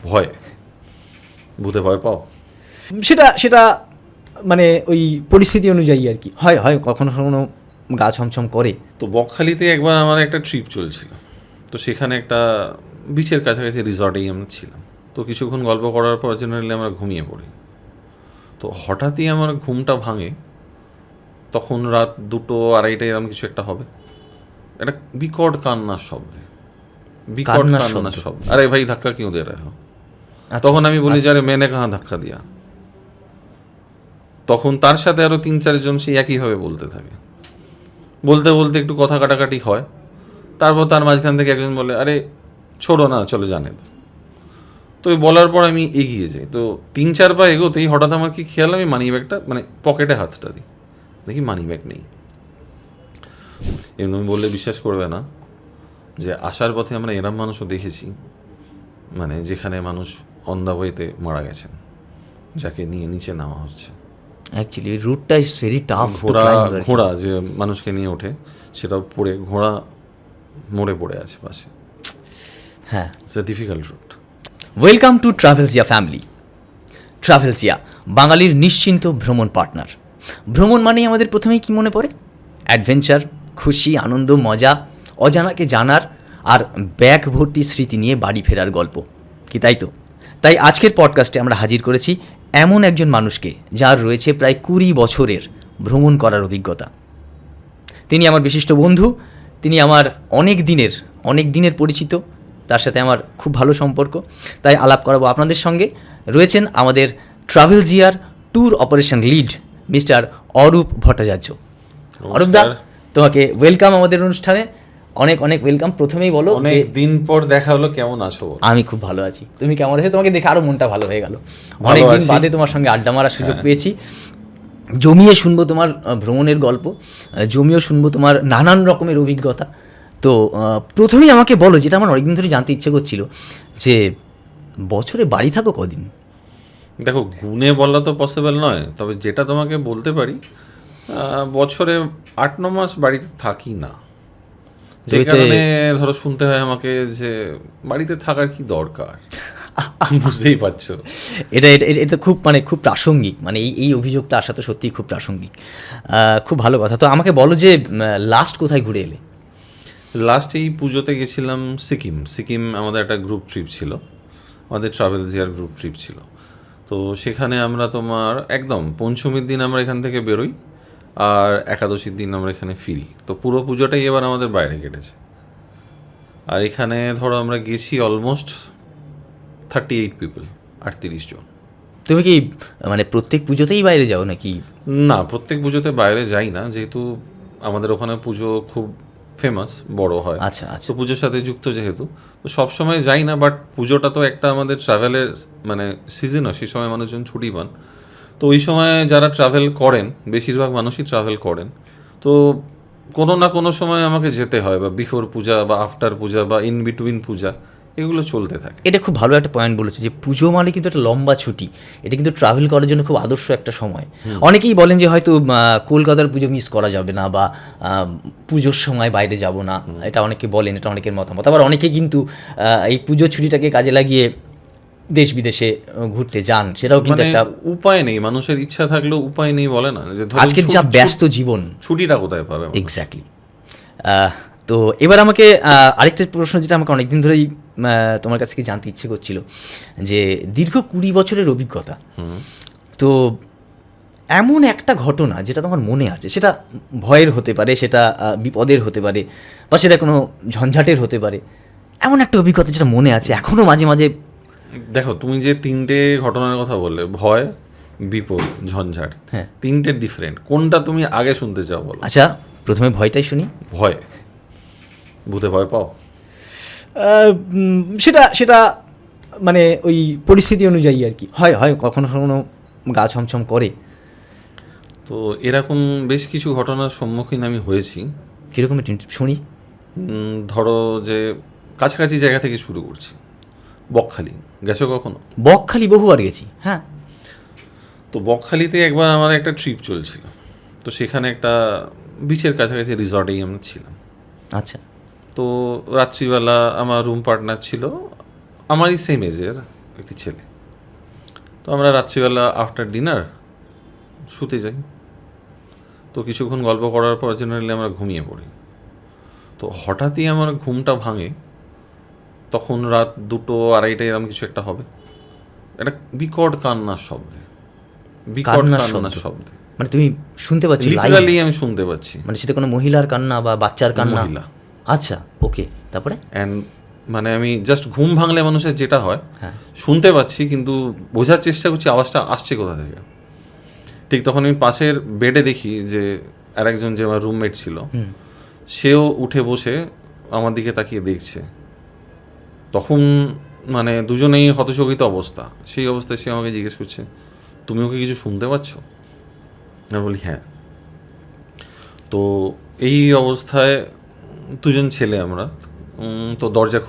ভয়, ভূতে ভয় পাও? সেটা সেটা মানে ওই পরিস্থিতি অনুযায়ী আর কি, হয় হয় কখনো কখনো গা ছমছম করে। তো বকখালিতে একবার আমার একটা ট্রিপ চলছিল, তো সেখানে একটা বিচের কাছাকাছি রিসর্টেই আমরা ছিলাম। তো কিছুক্ষণ গল্প করার পর জেনারেলি আমরা ঘুমিয়ে পড়ি। তো হঠাৎই আমার ঘুমটা ভাঙে, তখন রাত 2-2:30 এরকম কিছু একটা হবে। একটা বিকট কান্নার শব্দে, বিকট কান্নার শব্দ। আরে ভাই ধাক্কা কিউ দে রহে হো? তখন আমি বলি যে আরে মেনে কাহা ধাক্কা দিয়া। তখন তার সাথে আরো 3-4 জন সেই একইভাবে বলতে থাকে। বলতে বলতে একটু কথা কাটাকাটি হয়। তারপর তার মাঝখান থেকে একজন বলে আরে ছোড়ো না, চলে জানে। তো ওই বলার পর আমি এগিয়ে যাই। তো 3-4 পা এগোতেই হঠাৎ আমার কি খেয়াল, আমি মানি ব্যাগটা মানে পকেটে হাতটা দিই, দেখি মানি ব্যাগ নেই। এমনি বললে বিশ্বাস করবে না যে আসার পথে আমরা এরম মানুষও দেখেছি, মানে যেখানে মানুষ অন দ্য ওয়েতে মারা গেছেন, যাকে নিয়ে নিচে নামা হচ্ছে। অ্যাকচুয়ালি রুটটা ইজ ভেরি টাফ। ঘোড়া যে মানুষকে নিয়ে ওঠে, সেটাও পড়ে, ঘোড়া মরে পড়ে আছে পাশে। হ্যাঁ, it's a difficult route. Welcome to Travelzia family. Travelzia বাঙালির নিশ্চিন্ত ভ্রমণ পার্টনার। ভ্রমণ মানেই আমাদের প্রথমেই কী মনে পড়ে? অ্যাডভেঞ্চার, খুশি, আনন্দ, মজা, অজানাকে জানার আর ব্যাগ ভর্তি স্মৃতি নিয়ে বাড়ি ফেরার গল্প, কি তাই তো? তাই আজকের পডকাস্টে আমরা হাজির করেছি এমন একজন মানুষকে যার রয়েছে প্রায় 20 বছরের ভ্রমণ করার অভিজ্ঞতা। তিনি আমার বিশিষ্ট বন্ধু, তিনি আমার অনেক দিনের পরিচিত, তার সাথে আমার খুব ভালো সম্পর্ক, তাই আলাপ করাবো আপনাদের সঙ্গে। রয়েছেন আমাদের ট্রাভেলজিয়ার tour operation lead mister Arup Bhattacharya. Arup da, তোমাকে ওয়েলকাম আমাদের অনুষ্ঠানে, অনেক অনেক ওয়েলকাম। প্রথমেই বলো, অনেক দিন পর দেখা হলো, কেমন আছো? আমি খুব ভালো আছি, তুমি কেমন আছো? তোমাকে দেখে আরও মনটা ভালো হয়ে গেল, অনেকদিন বাদে তোমার সঙ্গে আড্ডা মারার সুযোগ পেয়েছি। জমিয়ে শুনবো তোমার ভ্রমণের গল্প, জমিয়েও শুনবো তোমার নানান রকমের অভিজ্ঞতা। তো প্রথমেই আমাকে বলো, যেটা আমার অনেকদিন ধরে জানতে ইচ্ছে করছিল, যে বছরে বাড়ি থাকো কদিন? দেখো, গুণে বলা তো পসিবল নয়, তবে যেটা তোমাকে বলতে পারি, বছরে 8-9 মাস বাড়িতে থাকি না। যে কারণে ধরো শুনতে হয় আমাকে যে বাড়িতে থাকার কি দরকার, বুঝতেই পারছো। এটা খুব খুব প্রাসঙ্গিক, মানে এই অভিযোগটা আসা তো সত্যিই খুব প্রাসঙ্গিক। খুব ভালো কথা। তো আমাকে বলো যে লাস্ট কোথায় ঘুরে এলে? লাস্ট এই পুজোতে গেছিলাম সিকিম। আমাদের একটা গ্রুপ ট্রিপ ছিল, আমাদের ট্রাভেলজিয়ার গ্রুপ ট্রিপ ছিল। তো সেখানে আমরা তোমার একদম পঞ্চমীর দিন আমরা এখান থেকে বেরোই, আর একাদশীর দিন আমরা এখানে ফিরি। তো পুরো পুজোটাই এবার আমাদের বাইরে কেটেছে। আর এখানে ধরো আমরা গেছি অলমোস্ট 38 পিপল, 38 জন। তুমি কি মানে প্রত্যেক পুজোতেই বাইরে যাও নাকি? না, প্রত্যেক পুজোতে বাইরে যাই না, যেহেতু আমাদের ওখানে পুজো খুব ফেমাস, বড় হয়। আচ্ছা আচ্ছা। তো পুজোর সাথে যুক্ত যেহেতু, তো সবসময় যাই না। বাট পুজোটা তো একটা আমাদের ট্রাভেলের মানে সিজনও, সেই সময় মানুষজন ছুটি পান। তো ওই সময় যারা ট্রাভেল করেন, বেশিরভাগ মানুষই ট্রাভেল করেন, তো কোনো না কোনো সময় আমাকে যেতে হয়, বা বিফোর পূজা বা আফটার পূজা বা ইন বিটুইন পূজা, এগুলো চলতে থাকে। এটা খুব ভালো একটা পয়েন্ট বলেছে যে পুজো মানে কিন্তু একটা লম্বা ছুটি, এটা কিন্তু ট্রাভেল করার জন্য খুব আদর্শ একটা সময়। অনেকেই বলেন যে হয়তো কলকাতার পুজো মিস করা যাবে না, বা পুজোর সময় বাইরে যাব না, এটা অনেকে বলেন, এটা অনেকের মতামত। আবার অনেকে কিন্তু এই পুজোর ছুটিটাকে কাজে লাগিয়ে দেশ বিদেশে ঘুরতে যান, সেটাও কিন্তু একটা উপায় নেই। মানুষের ইচ্ছা থাকলেও উপায় নেই, বলে না যে আজকের যা ব্যস্ত জীবন, ছুটিটা কোথায় পাবে? এক্স্যাক্টলি। তো এবার আমাকে আরেকটা প্রশ্ন, যেটা আমাকে অনেকদিন ধরেই তোমার কাছ থেকে জানতে ইচ্ছে করছিল, যে দীর্ঘ 20 বছরের অভিজ্ঞতা, তো এমন একটা ঘটনা যেটা তোমার মনে আছে, সেটা ভয়ের হতে পারে, সেটা বিপদের হতে পারে, বা সেটা কোনো ঝঞ্ঝাটের হতে পারে, এমন একটা অভিজ্ঞতা যেটা মনে আছে এখনও মাঝে মাঝে। দেখো, তুমি যে 3টে ঘটনার কথা বললে, ভয়, বিপদ, ঝঞ্ঝাট, হ্যাঁ, 3টে ডিফারেন্ট। কোনটা তুমি আগে শুনতে চাও বলো? আচ্ছা, প্রথমে ভয়টাই শুনি। ভয়, ভূতে ভয় পাও? সেটা সেটা মানে ওই পরিস্থিতি অনুযায়ী আর কি, হয় হয় কখনো কখনো গা ছমছম করে। তো এরকম বেশ কিছু ঘটনার সম্মুখীন আমি হয়েছি। কীরকম শুনি? ধরো যে কাছাকাছি জায়গা থেকে শুরু করছি। বকখালি গেছো কখনো? বকখালি বহুবার গেছি, হ্যাঁ। তো বকখালিতে একবার আমার একটা ট্রিপ চলছিল, তো সেখানে একটা বিচের কাছাকাছি রিসর্টেই আমরা ছিলাম। আচ্ছা। তো রাত্রিবেলা আমার রুম পার্টনার ছিল আমারই সেম এজের, একটি ছেলে। তো আমরা রাত্রিবেলা আফটার ডিনার শুতে যাই। তো কিছুক্ষণ গল্প করার পর জেনারেলি আমরা ঘুমিয়ে পড়ি। তো হঠাৎই আমার ঘুমটা ভাঙে, তখন রাত 2টো 2:30 এরকম কিছু একটা হবে। একটা বিকট কান্নার শব্দে, বিকট কান্নার কান্নার শব্দ? শব্দে মানে তুমি শুনতে পাচ্ছ live? লিটারালি আমি শুনতে পাচ্ছি। মানে সেটা কোনো মহিলার কান্না বা বাচ্চার কান্না? মহিলা। আচ্ছা, ওকে, তারপরে? অ্যান্ড মানে আমি জাস্ট ঘুম ভাঙলে মানুষের যেটা হয়, হ্যাঁ। শুনতে পাচ্ছি কিন্তু বোঝার চেষ্টা করছি আওয়াজটা আসছে কোথা থেকে। ঠিক তখন আমি পাশের বেডে দেখি যে আরেকজন যে আমার রুমমেট ছিল, সেও উঠে বসে আমার দিকে তাকিয়ে দেখছে। তখন মানে দুজনেই হতচকিত অবস্থা। সেই অবস্থায় সে আমাকে জিজ্ঞেস করছে, তুমিও কি কিছু শুনতে পাচ্ছ? আমি বলি হ্যাঁ। তো এই অবস্থায় দুজন ছেলে আমরা, তো দরজা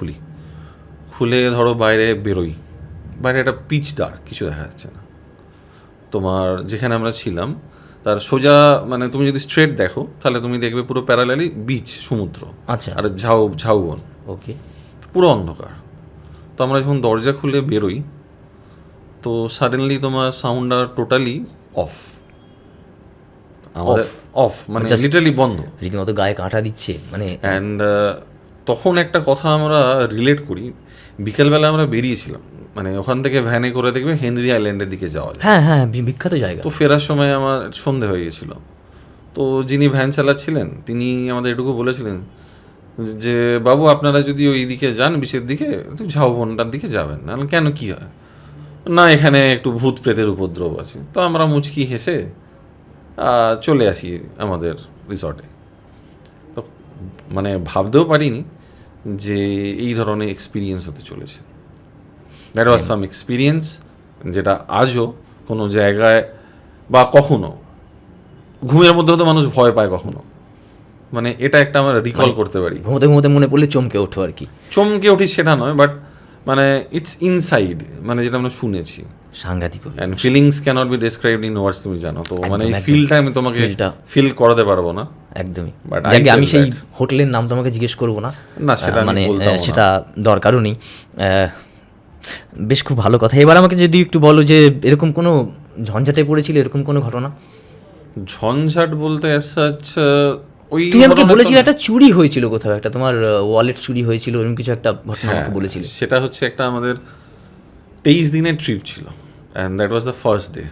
খুলে ধরো বাইরে বেরোই। বাইরে একটা পিচ ডার্ক, কিছু দেখা যাচ্ছে না। তোমার যেখানে আমরা ছিলাম তার সোজা মানে তুমি যদি স্ট্রেট দেখো তাহলে তুমি দেখবে পুরো প্যারালালি বিচ, সমুদ্র, আচ্ছা, আর ঝাউবন, ওকে। পুরো অন্ধকার। তো আমরা যখন দরজা খুলে বেরোই তো সাডেনলি তোমার সাউন্ড আর টোটালি অফ, আমাদের অফ, মানে Just- লিটারালি বন্ধ। রীতিমতো গায়ে কাঁটা দিচ্ছে মানে। অ্যান্ড তখন একটা কথা আমরা রিলেট করি। বিকেলবেলা আমরা বেরিয়েছিলাম, মানে ওখান থেকে ভ্যানে করে দেখবে হেনরি আইল্যান্ডের দিকে যাওয়া যায়। হ্যাঁ হ্যাঁ, বিখ্যাত জায়গা। তো ফেরার সময় আমার সন্ধে হয়ে গেছিলো। তো যিনি ভ্যান চালাচ্ছিলেন তিনি আমাদের এটুকু বলেছিলেন যে বাবু আপনারা যদি ওই দিকে যান বিচের দিকে, তো ঝাউবনটার দিকে যাবেন না। কেন, কি হয়? না এখানে একটু ভূত প্রেতের উপদ্রব আছে। তো আমরা মুচকি হেসে চলে আসি আমাদের রিসর্টে। তো মানে ভাবতেও পারিনি যে এই ধরনের এক্সপিরিয়েন্স হতে চলেছে। দ্যাট ওয়াজ সাম এক্সপিরিয়েন্স, যেটা আজও কোনো জায়গায় বা কখনো ঘুমের মধ্যে হয়তো মানুষ ভয় পায় কখনো, মানে এটা একটা আমরা রিকল করতে পারি। ঘুমোতে ঘুমোতে মনে পড়লে চমকে ওঠো আর কি। চমকে উঠি সেটা নয়, বাট মানে ইটস ইনসাইড, মানে যেটা আমরা শুনেছি। সাংঘাতিক। And feelings cannot be described in words, তুমি জানো তো। মানে এই একদম, ফিলটা আমি তোমাকে feel-টা- ফিল করাতে পারবো না। একদমই। But I যাকে আমি felt সেই that. হোটেলের নাম তোমাকে জিজ্ঞেস করবো না, না, সেটা আমি মানে বলতামও না। সেটা দরকারও নেই। বেশ খুব ভালো কথা। এবার আমাকে যদি একটু বলো যে এরকম কোনো ঝঞ্ঝাটে পড়েছিল, এরকম কোনো ঘটনা? ঝঞ্ঝাট বলতে such, ওই তুমি আমাকে ঘটনা তো বলেছিলে না। একটা চুরি হয়েছিল কোথাও, একটা তোমার ওয়ালেট চুরি হয়েছিল, এরকম কিছু একটা ঘটনা হ্যাঁ, আমাকে বলেছিলে। সেটা হচ্ছে একটা আমাদের 23 দিনের ট্রিপ ছিল, and that was the first day.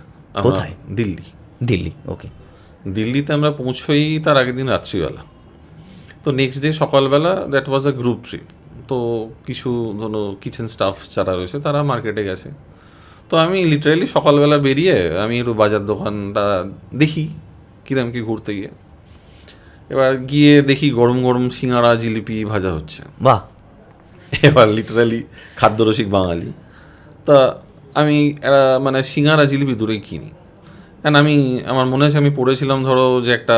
কোথায়? দিল্লি। দিল্লি, ওকে। দিল্লিতে আমরা পৌঁছোই তার আগের দিন রাত্রিবেলা। তো নেক্সট ডে সকালবেলা that was a group trip. তো কিছু ধরো কিচেন স্টাফ যারা রয়েছে তারা মার্কেটে গেছে। তো আমি লিটারালি সকালবেলা বেরিয়ে আমি একটু বাজার দোকানটা দেখি কিরম কি ঘুরতে গিয়ে। এবার গিয়ে দেখি গরম গরম সিঙ্গাড়া জিলিপি ভাজা হচ্ছে। বাহ। এবার লিটারালি খাদ্যরসিক বাঙালি, তা আমি মানে সিঙ্গাড়া জিলিপি দূরেই কিনি। অ্যান্ড আমার মনে আছে আমি পড়েছিলাম ধরো যে একটা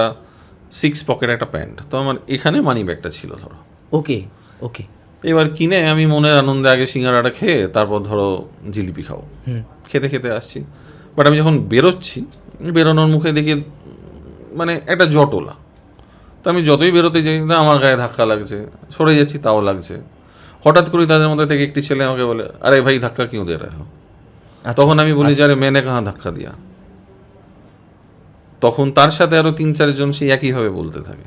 6 পকেট একটা প্যান্ট, তো আমার এখানে মানি ব্যাগটা ছিল ধরো। ওকে ওকে। এবার কিনে আমি মনের আনন্দে আগে সিঙ্গাড়াটা খেয়ে তারপর ধরো জিলিপি খাবো। খেতে খেতে আসছি, বাট আমি যখন বেরোচ্ছি, বেরোনোর মুখে দেখি মানে একটা জটলা। তো আমি যতই বেরোতে যাই না আমার গায়ে ধাক্কা লাগছে, সরে যাচ্ছি তাও লাগছে। হঠাৎ করে তাদের মধ্যে থেকে একটি ছেলে আমাকে বলে, আরে ভাই ধাক্কা কিউ দে রহে হো? তখন আমি বলি যে আরে মেনে কাহা ধাক্কা দিয়া। তখন তার সাথে আরও 3-4 জন সেই একইভাবে বলতে থাকে।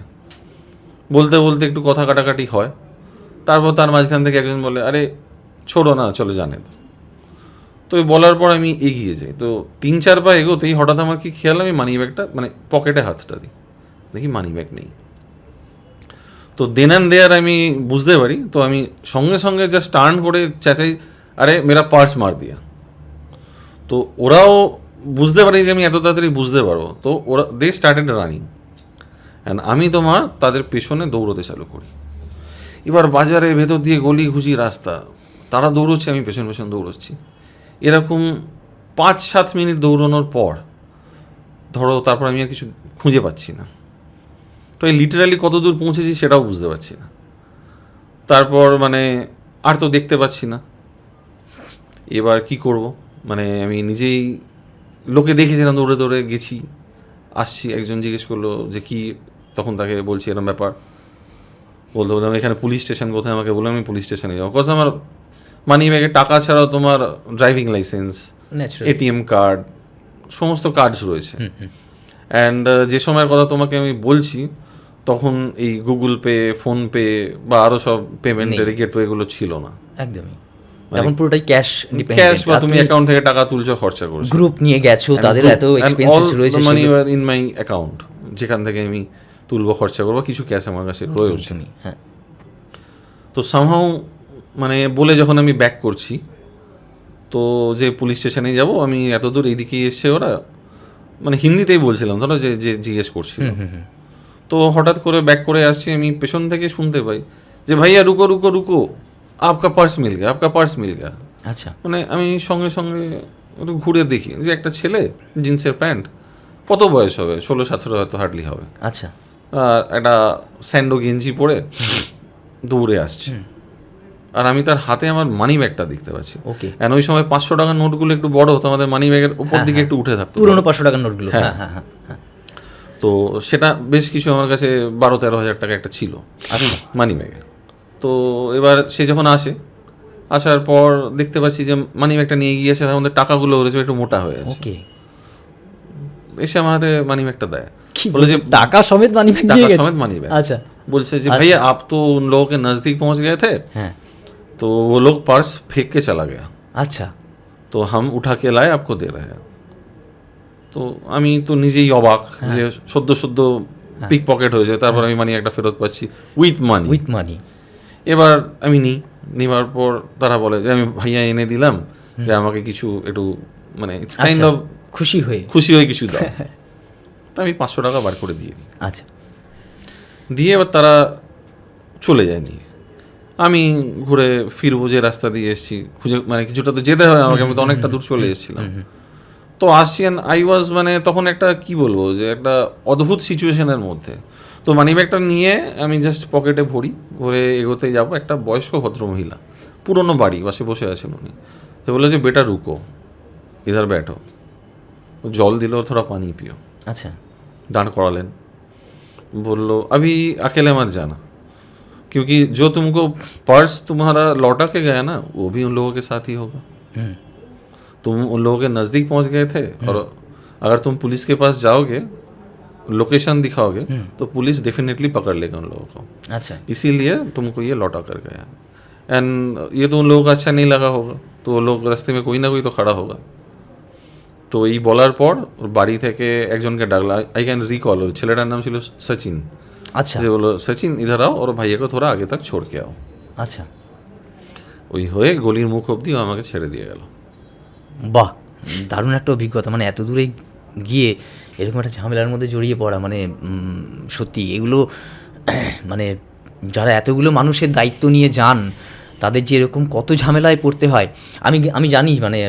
বলতে বলতে একটু কথা কাটাকাটি হয়। তারপর তার মাঝখান থেকে একজন বলে, আরে ছোড়ো না, চলে জানে। তো ওই বলার পর আমি এগিয়ে যাই। তো 3-4 পা এগোতেই হঠাৎ আমার কি খেয়াল, আমি মানি ব্যাগটা মানে পকেটে হাতটা দিই, দেখি মানি ব্যাগ নেই। তো দেন অ্যান্ড দেয়ার আমি বুঝতে পারি। তো আমি সঙ্গে সঙ্গে জাস্ট টার্ন করে চেঁচাই, আরে মেরা পার্স মার দিয়া। তো ওরাও বুঝতে পারে যে আমি এত তাড়াতাড়ি বুঝতে পারবো। তো ওরা দে স্টার্টেড রানিং, অ্যান্ড আমি তোমার তাদের পেছনে দৌড়তে চালু করি। এবার বাজারের ভেতর দিয়ে গলি ঘুচি রাস্তা, তারা দৌড়চ্ছে, আমি পেছন পেছন দৌড়চ্ছি। এরকম 5-7 মিনিট দৌড়ানোর পর ধরো তারপর আমি আর কিছু খুঁজে পাচ্ছি না। তো এই লিটারালি কত দূর পৌঁছেছি সেটাও বুঝতে পারছি না। তারপর মানে আর তো দেখতে পাচ্ছি না, এবার কি করব? মানে আমি নিজেই, লোকে দেখেছিলাম দৌড়ে দৌড়ে গেছি, আসছি। একজন জিজ্ঞেস করলো যে কি, তখন তাকে বলছি এরকম ব্যাপার। বলতে বললাম এখানে পুলিশ স্টেশন কোথায়, আমাকে বললাম আমি পুলিশ স্টেশনে যাবো। কজ আমার মানি ব্যাগে টাকা ছাড়াও তোমার driving licence, natural. ATM card, সমস্ত কার্ডস রয়েছে। অ্যান্ড যে সময়ের কথা তোমাকে আমি বলছি তখন এই গুগল পে, ফোনপে বা আরও সব পেমেন্টের গেটওয়েগুলো ছিল না। একদমই, এখন পুরোটাই ক্যাশ ক্যাশ বা তুমি অ্যাকাউন্ট থেকে টাকা তুলছো, খরচা করছো। গ্রুপ নিয়ে গেছো, তাদের এত এক্সপেন্সেস রয়েছে, মানি ইন মাই অ্যাকাউন্ট, যেখান থেকে আমি তুলবো, খরচা করবো, কিছু ক্যাশ আমার কাছে রয়েছে। হ্যাঁ, তো সামহাও মানে বলে যখন আমি ব্যাক করছি, তো যে পুলিশ স্টেশনে যাব আমি এত দূর এইদিকেই এসছে ওরা, মানে হিন্দিতেই বলছিলাম, ধরো যে যে জিজ্ঞেস করছিল। তো হঠাৎ করে ব্যাক করে আসছি, আমি পেছন থেকে শুনতে পাই যে ভাইয়া রুকো রুকো রুকো, আপকা পার্স মিল গয়া, আপকা পার্স মিল গয়া। আচ্ছা, মানে আমি সঙ্গে সঙ্গে একটু ঘুরে দেখি যে একটা ছেলে, জিন্সের প্যান্ট, কত বয়স হবে, 16-17 হয়তো হার্ডলি হবে, আচ্ছা, আর একটা স্যান্ডো গেঞ্জি পরে দৌড়ে আসছে। আর আমি তার হাতে আমার মানি ব্যাগটা দেখতে পাচ্ছি। ওকে, আর ওই সময় 500 টাকার নোটগুলো একটু বড় হতো, আমাদের মানি ব্যাগের উপর দিকে একটু উঠে থাকতো, পুরোনো 500 টাকার নোটগুলো। হ্যাঁ। হ্যাঁ, হ্যাঁ, হ্যাঁ। তো সেটা বেশ কিছু আমার কাছে 12-13 হাজার টাকা একটা ছিল মানি ব্যাগে। তো এবার সে যখন আসার পর দেখতে পাচ্ছি যে মানি ব্যাগটা নিয়ে গিয়েছে, তার মধ্যে টাকাগুলো রয়েছে একটু মোটা হয়ে আছে। ওকে, এসে আমার হাতে মানি ব্যাগটা দেয়, কি বলে যে টাকা সমেত মানি ব্যাগ দিয়ে টাকা গেছে? समेत मनी बैग। আচ্ছা, बोलছে যে भैया आप तो उन लोगों के नज़दीक पहुंच गए थे, হ্যাঁ, तो वो लोग पर्स फेंक के चला गया, আচ্ছা, तो हम उठा के लाए, आपको दे रहे हैं। তো আমি তো নিজেই অবাক যে সদ্য পিক পকেট হয়ে যায়, তারপর আমি মানি একটা ফেরত পাচ্ছি উইথ মানি। উইথ মানি। এবার আমি নেওয়ার পর তারা বলে যে আমি ভাইয়া এনে দিলাম, যে আমাকে কিছু একটু মানে ইটস কাইন্ড অফ খুশি হয়ে কিছু দাও। তা আমি 500 টাকা বার করে দিয়ে দিই। আচ্ছা, দিয়ে এবার তারা চলে যায় নিয়ে। আমি ঘুরে ফিরবো, যে রাস্তা দিয়ে এসেছি খুঁজে, মানে কিছুটা তো যেতে হয় আমাকে, আমি তো অনেকটা দূর চলে এসেছিলাম। তো আসছি, আই ওয়াজ মানে তখন একটা কি বলবো, যে একটা অদ্ভুত সিচুয়েশনের মধ্যে। তো মানি ব্যাগটা নিয়ে আমি জাস্ট পকেটে ভরে এগোতে যাবো, একটা বয়স্ক ভদ্রমহিলা, পুরনো বাড়ি, পাশে বসে আছেন উনি। সে বলে যে বেটা রুকো, ইধার ব্যাঠো, জল দিল, থোড়া পানি পিও। আচ্ছা, दांड करालेन, बोलो अभी अकेले मत जाना, क्योंकि जो तुमको पर्स तुम्हारा लौटा के गया ना, वो भी उन लोगों के साथ ही होगा। तुम उन लोगों के नज़दीक पहुंच गए थे, और अगर तुम पुलिस के पास जाओगे, लोकेशन दिखाओगे, तो पुलिस डेफिनेटली पकड़ लेगा उन लोगों को, আচ্ছা, इसीलिए तुमको ये लौटा कर गया। एंड ये तो उन लोगों को अच्छा नहीं लगा होगा, तो वो लोग रास्ते में कोई ना कोई तो खड़ा होगा। তো এই বলার পর ওর বাড়ি থেকে একজনকে ডাকলো, আই ক্যান রিকল, ওর ছেলেটার নাম ছিল সচিন। আচ্ছা, যে বলো সচিন ইধার আও, ওর ভাইয়াকে থোড়া আগে তক ছোড় কে আও। আচ্ছা, ওই হয়ে গলির মুখ অবধি ও আমাকে ছেড়ে দিয়ে গেল। বাহ, দারুণ একটা অভিজ্ঞতা। মানে এত দূরে গিয়ে এরকম একটা ঝামেলার মধ্যে জড়িয়ে পড়া, মানে সত্যি এগুলো মানে যারা এতগুলো মানুষের দায়িত্ব নিয়ে যান, তাদের যে এরকম কত ঝামেলায় পড়তে হয়। আমি জানি, মানে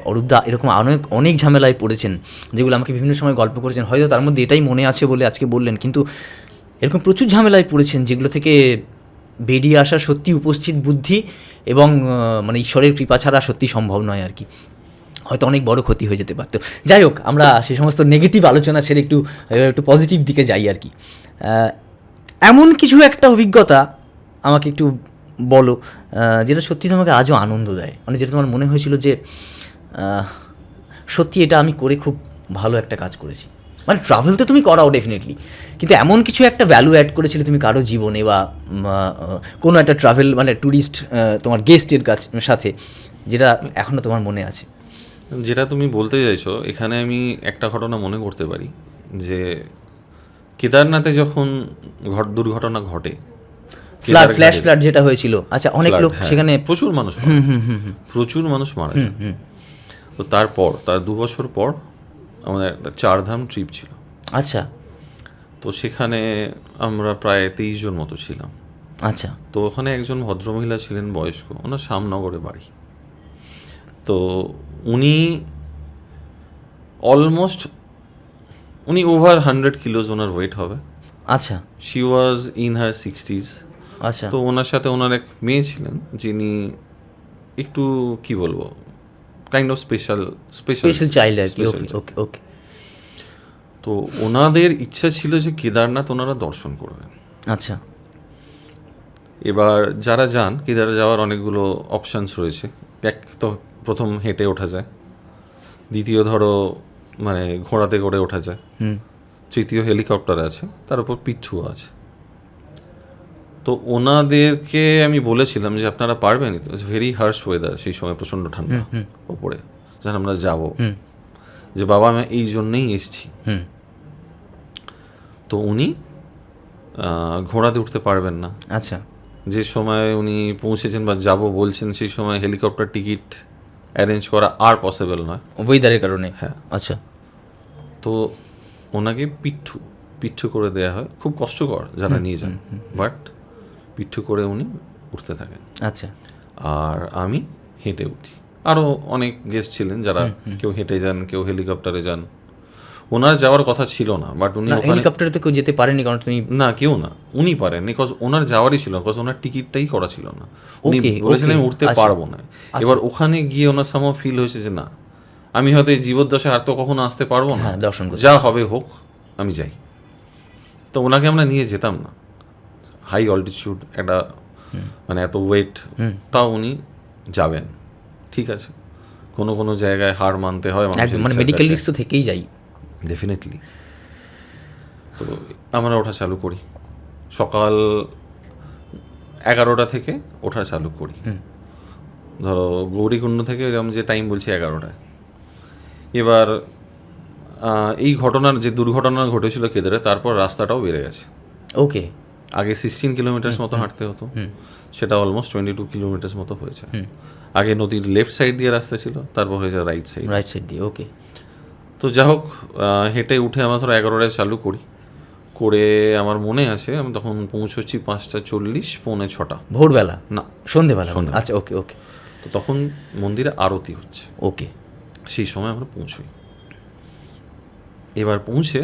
অরূপদা এরকম অনেক ঝামেলায় পড়েছেন, যেগুলো আমাকে বিভিন্ন সময় গল্প করেছেন। হয়তো তার মধ্যে এটাই মনে আছে বলে আজকে বললেন, কিন্তু এরকম প্রচুর ঝামেলায় পড়েছেন, যেগুলো থেকে বেরিয়ে আসা সত্যি উপস্থিত বুদ্ধি এবং মানে ঈশ্বরের কৃপা ছাড়া সত্যি সম্ভব নয় আর কি। হয়তো অনেক বড় ক্ষতি হয়ে যেতে পারতো। যাই হোক, আমরা সে সমস্ত নেগেটিভ আলোচনা ছেড়ে একটু পজিটিভ দিকে যাই আর কি। এমন কিছু একটা অভিজ্ঞতা আমাকে একটু বলো, যেটা সত্যি তোমাকে আজও আনন্দ দেয়, মানে যেটা তোমার মনে হয়েছিল যে সত্যি এটা আমি করে খুব ভালো একটা কাজ করেছি। মানে ট্রাভেল তো তুমি করাও ডেফিনেটলি, কিন্তু এমন কিছু একটা ভ্যালু অ্যাড করেছিলে তুমি কারো জীবনে, বা কোনো একটা ট্রাভেল মানে ট্যুরিস্ট তোমার গেস্টের সাথে, যেটা এখনও তোমার মনে আছে। যেটা তুমি বলতে চাইছো, এখানে আমি একটা ঘটনা মনে করতে পারি, যে কেদারনাথে যখন দুর্ঘটনা ঘটে, ফ্ল্যাশ ফ্লাড যেটা হয়েছিল, আচ্ছা, অনেক লোক সেখানে, প্রচুর মানুষ মারা যায়। তো তার 2 বছর পর আমাদের একটা 4 ধাম ট্রিপ ছিল। আচ্ছা, তো সেখানে আমরা প্রায় 23 জন মতো ছিলাম। আচ্ছা, তো ওখানে একজন ভদ্রমহিলা ছিলেন, বয়স্ক, ওনার শ্যামনগরে বাড়ি। তো উনি ওভার 100 কিলোজ ওনার ওয়েট হবে। আচ্ছা, she was in her 60s। আচ্ছা, তো ওনার সাথে ওনার এক মেয়ে ছিলেন, যিনি একটু কি বলবো, কাইন্ড অফ স্পেশাল চাইল্ড আর কি। ওকে, ওকে। তো ওনাদের ইচ্ছা ছিল যে কেদারনাথ ওনারা দর্শন করবেন। আচ্ছা, এবার যারা যান কেদারে যাওয়ার অনেকগুলো অপশানস রয়েছে। এক তো প্রথম হেঁটে ওঠা যায়, দ্বিতীয় ধরো মানে ঘোড়াতে করে ওঠা যায়, তৃতীয় হেলিকপ্টার আছে, তার উপর পিচ্ছুও আছে। তো ওনাদেরকে আমি বলেছিলাম যে আপনারা পারবেন, ইটস ভেরি হার্শ ওয়েদার সেই সময়, প্রচণ্ড ঠান্ডা ওপরে, যেন আমরা যাব, যে বাবা আমি এই জন্যেই এসছি। তো উনি ঘোড়াতে উঠতে পারবেন না। আচ্ছা, যে সময় উনি পৌঁছেছেন বা যাব বলছেন সেই সময় হেলিকপ্টার টিকিট অ্যারেঞ্জ করা আর পসিবল নয় ওয়েদারের কারণে। হ্যাঁ। আচ্ছা, তো ওনাকে পিঠু করে দেয়া হয়, খুব কষ্টকর যারা নিয়ে যান, বাট পিঠু করে উনি উঠতে থাকেন। আচ্ছা, আর আমি হেঁটে উঠি। আরও অনেক গেস্ট ছিলেন যারা কেউ হেঁটে যান, কেউ হেলিকপ্টারে যান। ওনার যাওয়ার কথা ছিল না, বাট উনি ওখানে হেলিকপ্টারে তো কেউ যেতে পারেনি, কারণ তুমি না, কেউ না, উনি পারেন, বিকজ ওনার যাওয়ারই ছিল, বিকজ ওনার টিকিটটাই করা ছিল না। উনি Okay, বলেছিলেন okay, আমি উঠতে আচ্ছা, পারবো না। এবার ওখানে গিয়ে ওনার সামহ ফিল হয়েছে যে না, আমি হয়তো এই জীবদ্দশায় আর তো কখনো আসতে পারবো না, হ্যাঁ, দর্শন করতে। যা হবে হোক, আমি যাই। তো ওনাকে আমরা নিয়ে যেতাম না, হাই অল্টিটিউড একটা মানে এত ওয়েট, তাও উনি যাবেন। ঠিক আছে, কোনো কোনো জায়গায় হার মানতে হয় একদম, মানে মেডিকেল রিস্ক তো থেকেই যাই। ডেফিনেটলি। তো আমরা ওঠা চালু করি সকাল 11টা থেকে ওঠা চালু করি। ধরো গৌরীকুণ্ড থেকে এরকম যে টাইম বলছি 11টায়। এবার এই ঘটনার যে দুর্ঘটনা ঘটেছিল কেদারে, তারপর রাস্তাটাও বেড়ে গেছে। ওকে, আগে 16 কিলোমিটার্স মতো হাঁটতে হতো, সেটা অলমোস্ট 22 কিলোমিটার্স মতো হয়েছে। আগে নদীর লেফট সাইড দিয়ে রাস্তা ছিল, তারপর হয়েছে রাইট সাইড দিয়ে। ওকে, তো যা হোক, হেঁটে উঠে আমরা ধরো 11টায় চালু করি করে, আমার মনে আছে আমি তখন পৌঁছচ্ছি 5:40, 5:45। ভোরবেলা না, সন্ধেবেলা। সন্ধ্যেবেলা। আচ্ছা, ওকে ওকে তো তখন মন্দিরে আরতি হচ্ছে, ওকে। সেই সময় আমরা পৌঁছই। এবার পৌঁছে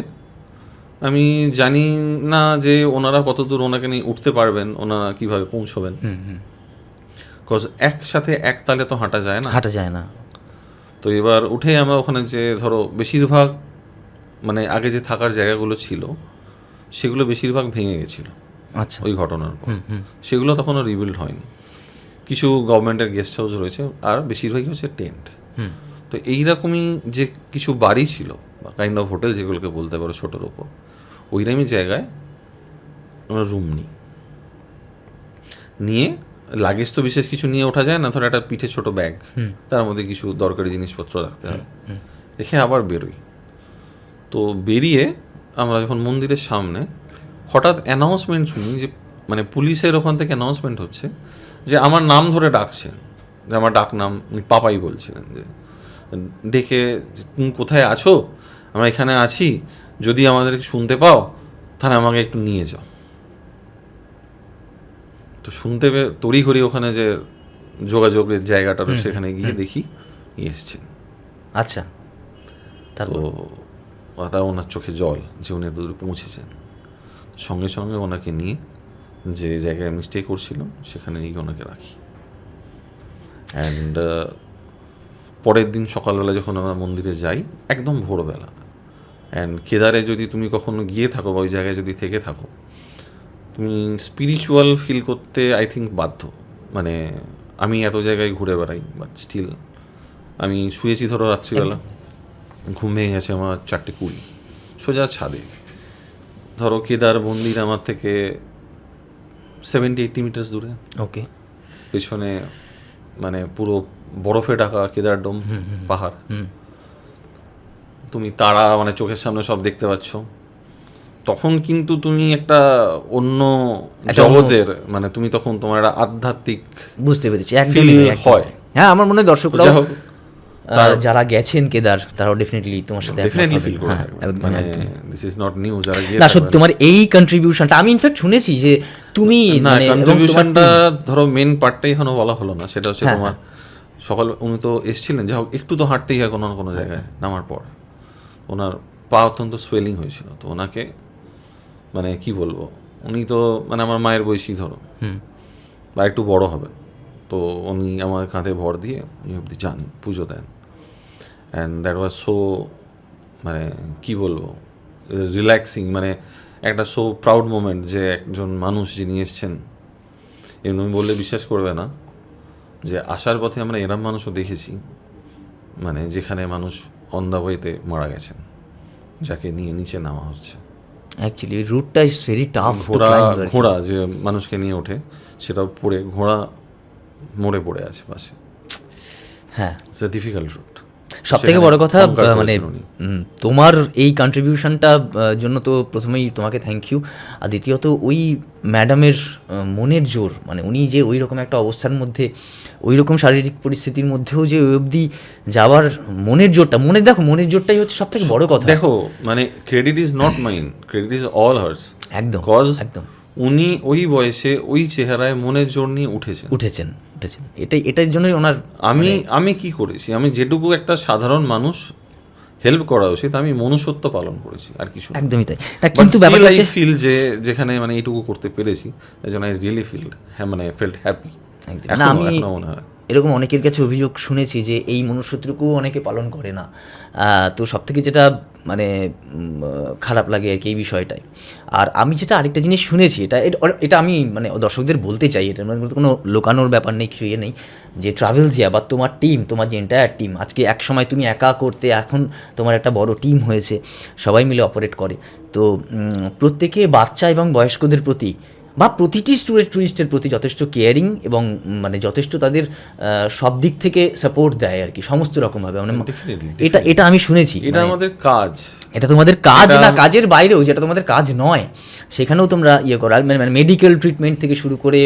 আমি জানি না যে ওনারা কতদূর ওনাকে নিয়ে উঠতে পারবেন, ওনারা কীভাবে পৌঁছবেন, বিকজ একসাথে এক তালে তো হাঁটা যায় না। তো এবার উঠে আমরা ওখানে যে ধরো বেশিরভাগ মানে আগে যে থাকার জায়গাগুলো ছিল সেগুলো বেশিরভাগ ভেঙে গেছিলো। আচ্ছা, ওই ঘটনার পর সেগুলো তখনও রিবিল্ড হয়নি। কিছু গভর্নমেন্টের গেস্ট হাউস রয়েছে, আর বেশিরভাগই হচ্ছে টেন্ট। তো এইরকমই যে কিছু বাড়ি ছিল বা কাইন্ড অফ হোটেল যেগুলোকে বলতে পারো ছোটোর ওপর, ওইরকমই জায়গায় আমরা রুম নিয়ে লাগেজ তো বিশেষ কিছু নিয়ে ওঠা যায় না, ধরো একটা পিঠে ছোট ব্যাগ, তার মধ্যে কিছু দরকারি জিনিসপত্র রাখতে হয়, রেখে আবার বেরোই। তো বেরিয়ে আমরা যখন মন্দিরের সামনে, হঠাৎ অ্যানাউন্সমেন্ট শুনি যে মানে পুলিশের ওখান থেকে অ্যানাউন্সমেন্ট হচ্ছে যে আমার নাম ধরে ডাকছেন, যে আমার ডাক নাম পাপাই বলছিলেন, যে ডেকে তুমি কোথায় আছো, আমরা এখানে আছি, যদি আমাদেরকে শুনতে পাও তাহলে আমাকে একটু নিয়ে যাও। তো শুনতে পেয়ে তড়িঘড়ি ওখানে যে যোগাযোগের জায়গাটা সেখানে গিয়ে দেখি এসছেন। আচ্ছা, তো তা ওনার চোখে জল যে উনি দূর পৌঁছেছেন। সঙ্গে সঙ্গে ওনাকে নিয়ে যে জায়গায় আমি স্টে করছিলাম সেখানে গিয়ে ওনাকে রাখি। অ্যান্ড পরের দিন সকালবেলা যখন আমরা মন্দিরে যাই, একদম ভোরবেলা, অ্যান্ড কেদারে যদি তুমি কখনো গিয়ে থাকো বা ওই জায়গায় যদি থেকে থাকো, তুমি স্পিরিচুয়াল ফিল করতে আই থিঙ্ক বাধ্য। মানে আমি এত জায়গায় ঘুরে বেড়াই, বাট স্টিল আমি শুয়েছি ধরো রাত্রিবেলা, ঘুম ভেঙে গেছে আমার 4:20, সোজা ছাদে। ধরো কেদার মন্দির আমার থেকে 70-80 মিটার দূরে। ওকে, পেছনে মানে পুরো বরফে ঢাকা কেদার ডোম পাহাড়, তুমি তারা মানে চোখের সামনে সব দেখতে পাচ্ছ। তখন কিন্তু তুমি একটা অন্য জগতের, মানে তুমি তখন তোমার একটা আধ্যাত্মিক বুঝতে পেরেছি, ফিল হয়। হ্যাঁ, আমার মনে হয় দর্শকরা হোক যারা গেছেন কেদার তারাও ডেফিনেটলি তোমার সাথে ডেফিনেটলি ফিল করে থাকবে, মানে দিস ইজ নট নিউ। যারা গিয়ে না, সত্যি তোমার এই কন্ট্রিবিউশনটা আমি ইনফ্যাক্ট শুনেছি যে তুমি না, কন্ট্রিবিউশনটা ধরো মেন পার্টটাই এখনো বলা হলো না, সেটা হচ্ছে তোমার সকাল উনি তো এসেছিলেন, যা হোক একটু তো হাঁটতেই হয় কোনো না কোনো জায়গায়। নামার পর ওনার পা অত্যন্ত সোয়েলিং হয়েছিল, তো ওনাকে মানে কি বলবো, উনি তো মানে আমার মায়ের বয়সী ধরো বা একটু বড় হবেন, তো উনি আমার কাঁধে ভর দিয়ে উনি অব্দি যান, পুজো দেন। অ্যান্ড দ্যাট ওয়াজ সো মানে কি বলবো, রিল্যাক্সিং, মানে একটা সো প্রাউড মোমেন্ট যে একজন মানুষ যিনি এসছেন এবং তুমি বললে বিশ্বাস করবে না যে আসার পথে আমরা এরম মানুষও দেখেছি মানে যেখানে মানুষ অন দ্য ওয়েতে মারা গেছেন, যাকে নিয়ে নিচে নামা হচ্ছে। অ্যাকচুয়ালি রুটটা ইজ ভেরি টাফ। ঘোড়া যে মানুষকে নিয়ে ওঠে সেটাও পড়ে, ঘোড়া মরে পড়ে আছে পাশে। হ্যাঁ, ইটস আ ডিফিকাল্ট রুট। সব থেকে বড় কথা মানে তোমার এই কন্ট্রিবিউশনটা জন্য তো প্রথমেই তোমাকে থ্যাংক ইউ। আর দ্বিতীয়ত ওই ম্যাডামের মনের জোর, মানে উনি যে ওই রকম একটা অবস্থার মধ্যে, ওই রকম শারীরিক পরিস্থিতির মধ্যেও যে ওই অবধি যাওয়ার মনের জোরটা, মনের জোরটাই হচ্ছে সব থেকে বড় কথা। দেখো মানে credit is not mine, credit is all hers. একদম, কজ একদম উনি ওই বয়সে ওই চেহারায় মনের জোর নিয়ে উঠেছেন। এটার জন্যই ওনার আমি কি করেছি, আমি যেটুকু একটা সাধারণ মানুষ হেল্প করা উচিত আমি মনুষ্যত্ব পালন করেছি, আর কিছু না। একদমই তাই। কিন্তু ব্যাপারটা হচ্ছে ফিল যে যেখানে মানে এইটুকু করতে পেরেছি, এজন্য আই রিয়েলি ফিল মানে ফেল্ট হ্যাপি। না, আমি এরকম অনেকের কাছে অভিযোগ শুনেছি যে এই মনুষ্যত্বটুকুও অনেকে পালন করে না। তো সব থেকে যেটা মানে খারাপ লাগে আর কি এই বিষয়টাই। আর আমি যেটা আরেকটা জিনিস শুনেছি, এটা আমি মানে দর্শকদের বলতে চাই, এটার মধ্যে কোনো লোকানোর ব্যাপার নেই, কিছু ইয়ে নেই, যে ট্রাভেলজিয়া বা তোমার টিম, তোমার যে এন্টায়ার টিম, আজকে এক সময় তুমি একা করতে, এখন তোমার একটা বড় টিম হয়েছে, সবাই মিলে অপারেট করে। তো প্রত্যেকে বাচ্চা এবং বয়স্কদের প্রতি বা প্রতিটি টুরিস্টের প্রতি যথেষ্ট কেয়ারিং এবং মানে যথেষ্ট তাদের সব দিক থেকে সাপোর্ট দেয় আর কি, সমস্ত রকমভাবে। মানে এটা আমি শুনেছি, এটা আমাদের কাজ, এটা তোমাদের কাজ না, কাজের বাইরেও যেটা তোমাদের কাজ নয় সেখানেও তোমরা ইয়ে করো, মানে মেডিকেল ট্রিটমেন্ট থেকে শুরু করে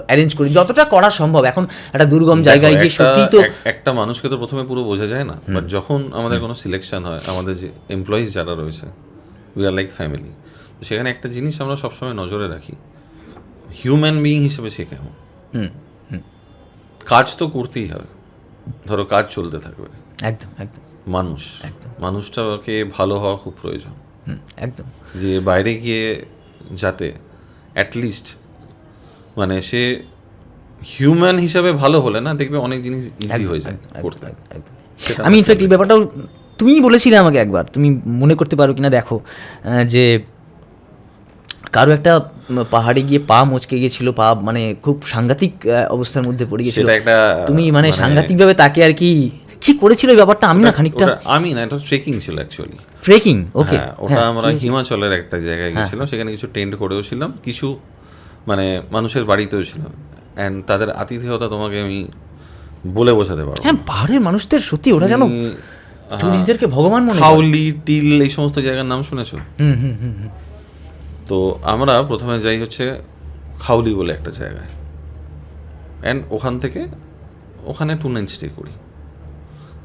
অ্যারেঞ্জ করে যতটা করা সম্ভব। এখন একটা দুর্গম জায়গায় গিয়ে সত্যি তো একটা মানুষকে তো প্রথমে পুরো বোঝা যায় না, বাট যখন আমাদের কোনো সিলেকশন হয়, আমাদের যে এমপ্লয়িজ যারা রয়েছে, উই আর লাইক ফ্যামিলি, সেখানে একটা জিনিস আমরা সবসময় নজরে রাখি, হিউম্যান বিইং হিসেবে সে কেমন। কাজ তো করতেই হবে, ধরো কাজ চলতে থাকবে, একদম একদম মানুষটাকে ভালো হওয়া খুব প্রয়োজন। একদম, যে বাইরে গিয়ে যাতে অ্যাটলিস্ট মানে সে হিউম্যান হিসাবে ভালো হলে না দেখবে অনেক জিনিস ইজি হয়ে যায় করতে। আমি ইনফ্যাক্ট এই ব্যাপারটাও তুমিই বলেছিলে আমাকে একবার, তুমি মনে করতে পারো কিনা দেখো, যে কারো একটা পাহাড়ে গিয়ে পা মচকে গিয়েছিল, পা মানে খুব সাংঘাতিক অবস্থার মধ্যে পড়ে গেছিল, তুমি মানে সাংঘাতিকভাবে তাকে আর কি কি করেছিল এই ব্যাপারটা, আমি না খানিকটা আমি না, এটা ট্রেকিং ছিল অ্যাকচুয়ালি। ট্রেকিং, ওকে, ওটা আমরা হিমাচলের একটা জায়গায় গেছিলাম, সেখানে কিছু টেন্ট করেও ছিলাম, কিছু মানে মানুষের বাড়িতেও ছিল, অ্যান্ড তাদের আতিথেয়তা তোমাকে আমি বলে বোঝাতে পারবো। হ্যাঁ, পাহাড়ের মানুষদের সত্যি ওরা জানো টুরিস্টদেরকে ভগবান মনে করে। খাউলি, টিল, এই সমস্ত জায়গার নাম শুনেছো? তো আমরা প্রথমে যাই হচ্ছে খাউলি বলে একটা জায়গায়, অ্যান্ড ওখানে 2 নাইট স্টে করি।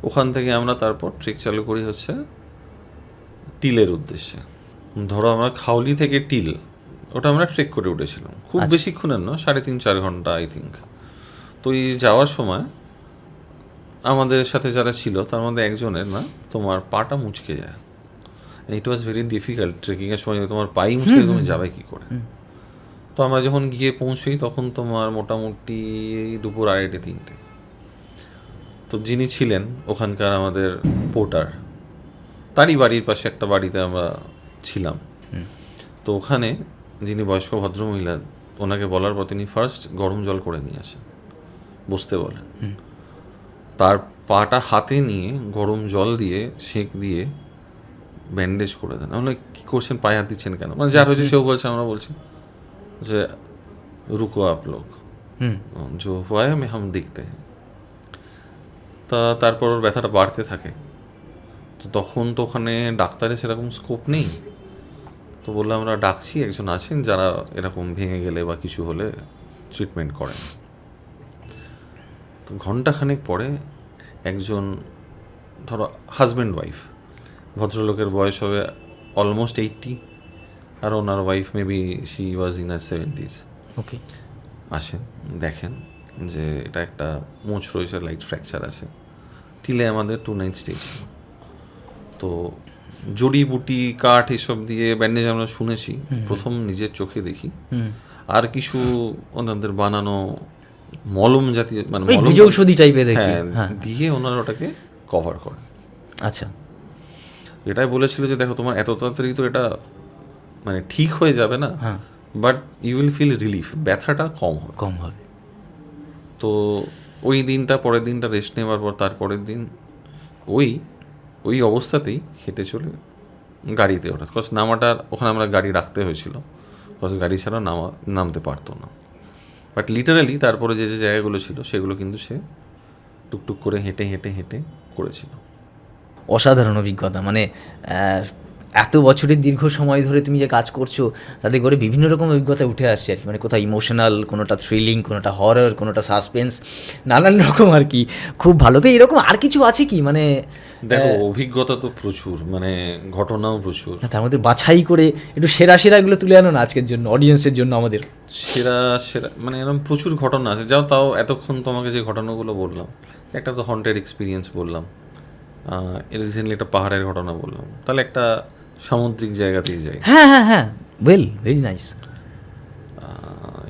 ওখান থেকে আমরা তারপর ট্রেক চালু করি হচ্ছে টিলের উদ্দেশ্যে। ধরো আমরা খাউলি থেকে টিল, ওটা আমরা ট্রেক করে উঠেছিলাম, খুব বেশিক্ষণের নয়, 3.5-4 ঘন্টা আই থিঙ্ক। তো এই যাওয়ার সময় আমাদের সাথে যারা ছিল তার মধ্যে একজনের না তোমার পাটা মুচকে যায়। ইট ওয়াজ ভেরি ডিফিকাল্ট। ট্রেকিংয়ের সময় তোমার পাই মুচকে তুমি যাবে কী করে? তো আমরা যখন গিয়ে পৌঁছই তখন তোমার মোটামুটি দুপুর 2:30-3টে। তো যিনি ছিলেন ওখানকার আমাদের পোর্টার, তারই বাড়ির পাশে একটা বাড়িতে আমরা ছিলাম। তো ওখানে যিনি বয়স্ক ভদ্রমহিলা, ওনাকে বলার পর তিনি ফার্স্ট গরম জল করে নিয়ে আসেন, বসতে বলেন, তার পাটা হাতে নিয়ে গরম জল দিয়ে সেঁক দিয়ে ব্যান্ডেজ করে দেন। আমরা কী করছেন, পায়ে হাত দিচ্ছেন কেন? মানে যার হয়েছে সেও বলছে, আমরা বলছি যে রুকো আপ লোক, जो हुआ है हम देखते हैं। তারপর ওর ব্যথাটা বাড়তে থাকে। তো তখন তো ওখানে ডাক্তারের সেরকম স্কোপ নেই। তো বললাম আমরা ডাকছি, একজন আছেন যারা এরকম ভেঙে গেলে বা কিছু হলে ট্রিটমেন্ট করেন। তো ঘন্টাখানেক পরে একজন, ধরো হাজব্যান্ড ওয়াইফ, ভদ্রলোকের বয়স হবে অলমোস্ট 80, আর ওনার wife maybe she was in her 70s। Okay, আসেন, দেখেন যে এটা একটা মোচ রয়েছে, লাইট ফ্র্যাকচার আছে। টিলে আমাদের 2 নাইট স্টে ছিল। তো জড়িবুটি, কাঠ এসব দিয়ে ব্যান্ডেজ আমরা শুনেছি, প্রথম নিজের চোখে দেখি। আর কিছু ওনাদের বানানো মলম জাতীয়, মানে ঔষধি টাইপের দিয়ে ওনারা ওটাকে কভার করে। আচ্ছা, এটাই বলেছিল যে দেখো তোমার এত তাড়াতাড়ি তো এটা মানে ঠিক হয়ে যাবে না, but you will feel relief, ব্যথাটা কম হবে। কম হবে। তো ওই দিনটা, পরের দিনটা রেস্ট নেওয়ার পর তারপরের দিন ওই অবস্থাতেই হেঁটে চলে গাড়িতে ওঠা। কজ নামাটা ওখানে আমরা গাড়ি রাখতে হয়েছিল, কজ গাড়ি ছাড়া নামতে পারতো না। বাট লিটারালি তারপরে যে যে জায়গাগুলো ছিল সেগুলো কিন্তু সে টুকটুক করে হেঁটে হেঁটে হেঁটে করেছিল। অসাধারণ অভিজ্ঞতা, মানে এত বছরের দীর্ঘ সময় ধরে তুমি যে কাজ করছো তাতে করে বিভিন্ন রকম অভিজ্ঞতা উঠে আসছে আর কি, মানে কোথাও ইমোশনাল, কোনোটা থ্রিলিং, কোনোটা হরর, কোনোটা সাসপেন্স, নানান রকম আর কি। খুব ভালো। তো এরকম আর কিছু আছে কি, মানে দেখো অভিজ্ঞতা তো প্রচুর, মানে ঘটনাও প্রচুর। তার মধ্যে বাছাই করে একটু সেরা এগুলো তুলে আনো না আজকের জন্য, অডিয়েন্সের জন্য আমাদের। সেরা মানে এরকম প্রচুর ঘটনা আছে। তাও এতক্ষণ তোমাকে যে ঘটনাগুলো বললাম, একটা তো হন্টেড এক্সপিরিয়েন্স বললাম, রিসেন্টলি একটা পাহাড়ের ঘটনা বললাম, তাহলে একটা সামুদ্রিক জায়গাতেই যাই। হ্যাঁ হ্যাঁ হ্যাঁ, ওয়েল, ভেরি নাইস।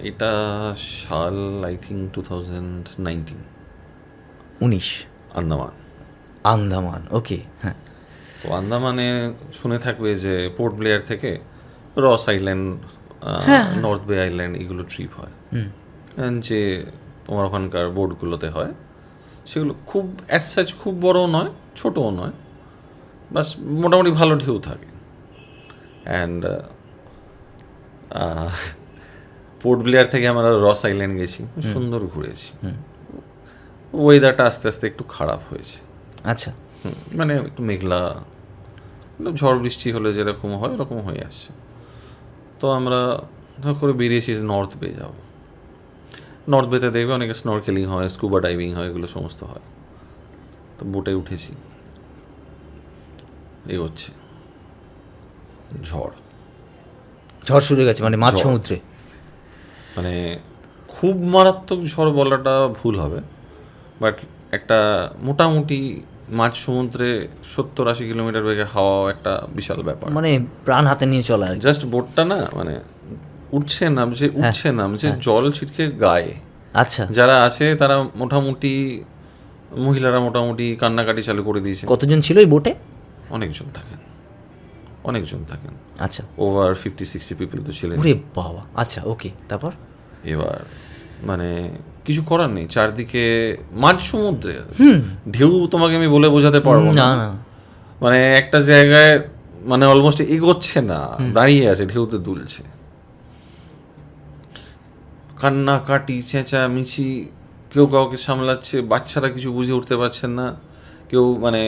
এটা সাল আই থিঙ্ক 2019, 19। আন্দামান। আন্দামান, ওকে, হ্যাঁ। তো আন্দামানে শুনে থাকবে যে পোর্ট ব্লেয়ার থেকে রস আইল্যান্ড, নর্থ বে আইল্যান্ড, এগুলো ট্রিপ হয়। যে তোমার ওখানকার বোটগুলোতে হয়, সেগুলো খুব অ্যাজ সাচ খুব বড়ও নয়, ছোটও নয়, বাস মোটামুটি ভালো ঢেউ থাকে। অ্যান্ড পোর্ট ব্লেয়ার থেকে আমরা রস আইল্যান্ড গেছি, সুন্দর ঘুরেছি। ওয়েদারটা আস্তে আস্তে একটু খারাপ হয়েছে। আচ্ছা। মানে একটু মেঘলা, ঝড় বৃষ্টি হলে যেরকম হয় ওরকম হয়ে আসছে। তো আমরা করে বেরিয়েছি নর্থ বে যাব। নর্থ বেতে দেখবে অনেকে স্নরকেলিং হয়, স্কুবা ডাইভিং হয়, এগুলো সমস্ত হয়। তো বোটে উঠেছি, এগোচ্ছে, ঝড় শুরু হয়ে গেছে, মানে মাঝ সমুদ্রে? মানে খুব মারাত্মক ঝড় বলাটা ভুল হবে, বাট একটা মোটামুটি মাঝ সমুদ্রে 70-80 কিলোমিটার বেগে হাওয়া একটা বিশাল ব্যাপার, মানে প্রাণ হাতে নিয়ে চলা। জাস্ট বোটটা না মানে উঠছে নামছে, জল ছিটকে গায়ে। আচ্ছা। যারা আছে তারা মোটামুটি, মহিলারা মোটামুটি কান্নাকাটি চালু করে দিয়েছে। কতজন ছিল এই বোটে? অনেকজন থাকেন। আচ্ছা। ওভার 50-60 পিপল তো ছিলেন। ওরে বাবা, আচ্ছা, ওকে, তারপর? এবার মানে কিছু করার নেই, চারদিকে মাঝ সমুদ্রে ঢেউ তোমাকে আমি বলে বোঝাতে পারবো না। মানে একটা জায়গায় মানে অলমোস্ট এগোচ্ছে না, দাঁড়িয়ে আছে, ঢেউতে দুলছে, কান্নাকাটি, চেঁচামেচি, কেউ কাউকে সামলাচ্ছে, বাচ্চারা কিছু বুঝে উঠতে পারছেন না, কেউ মানে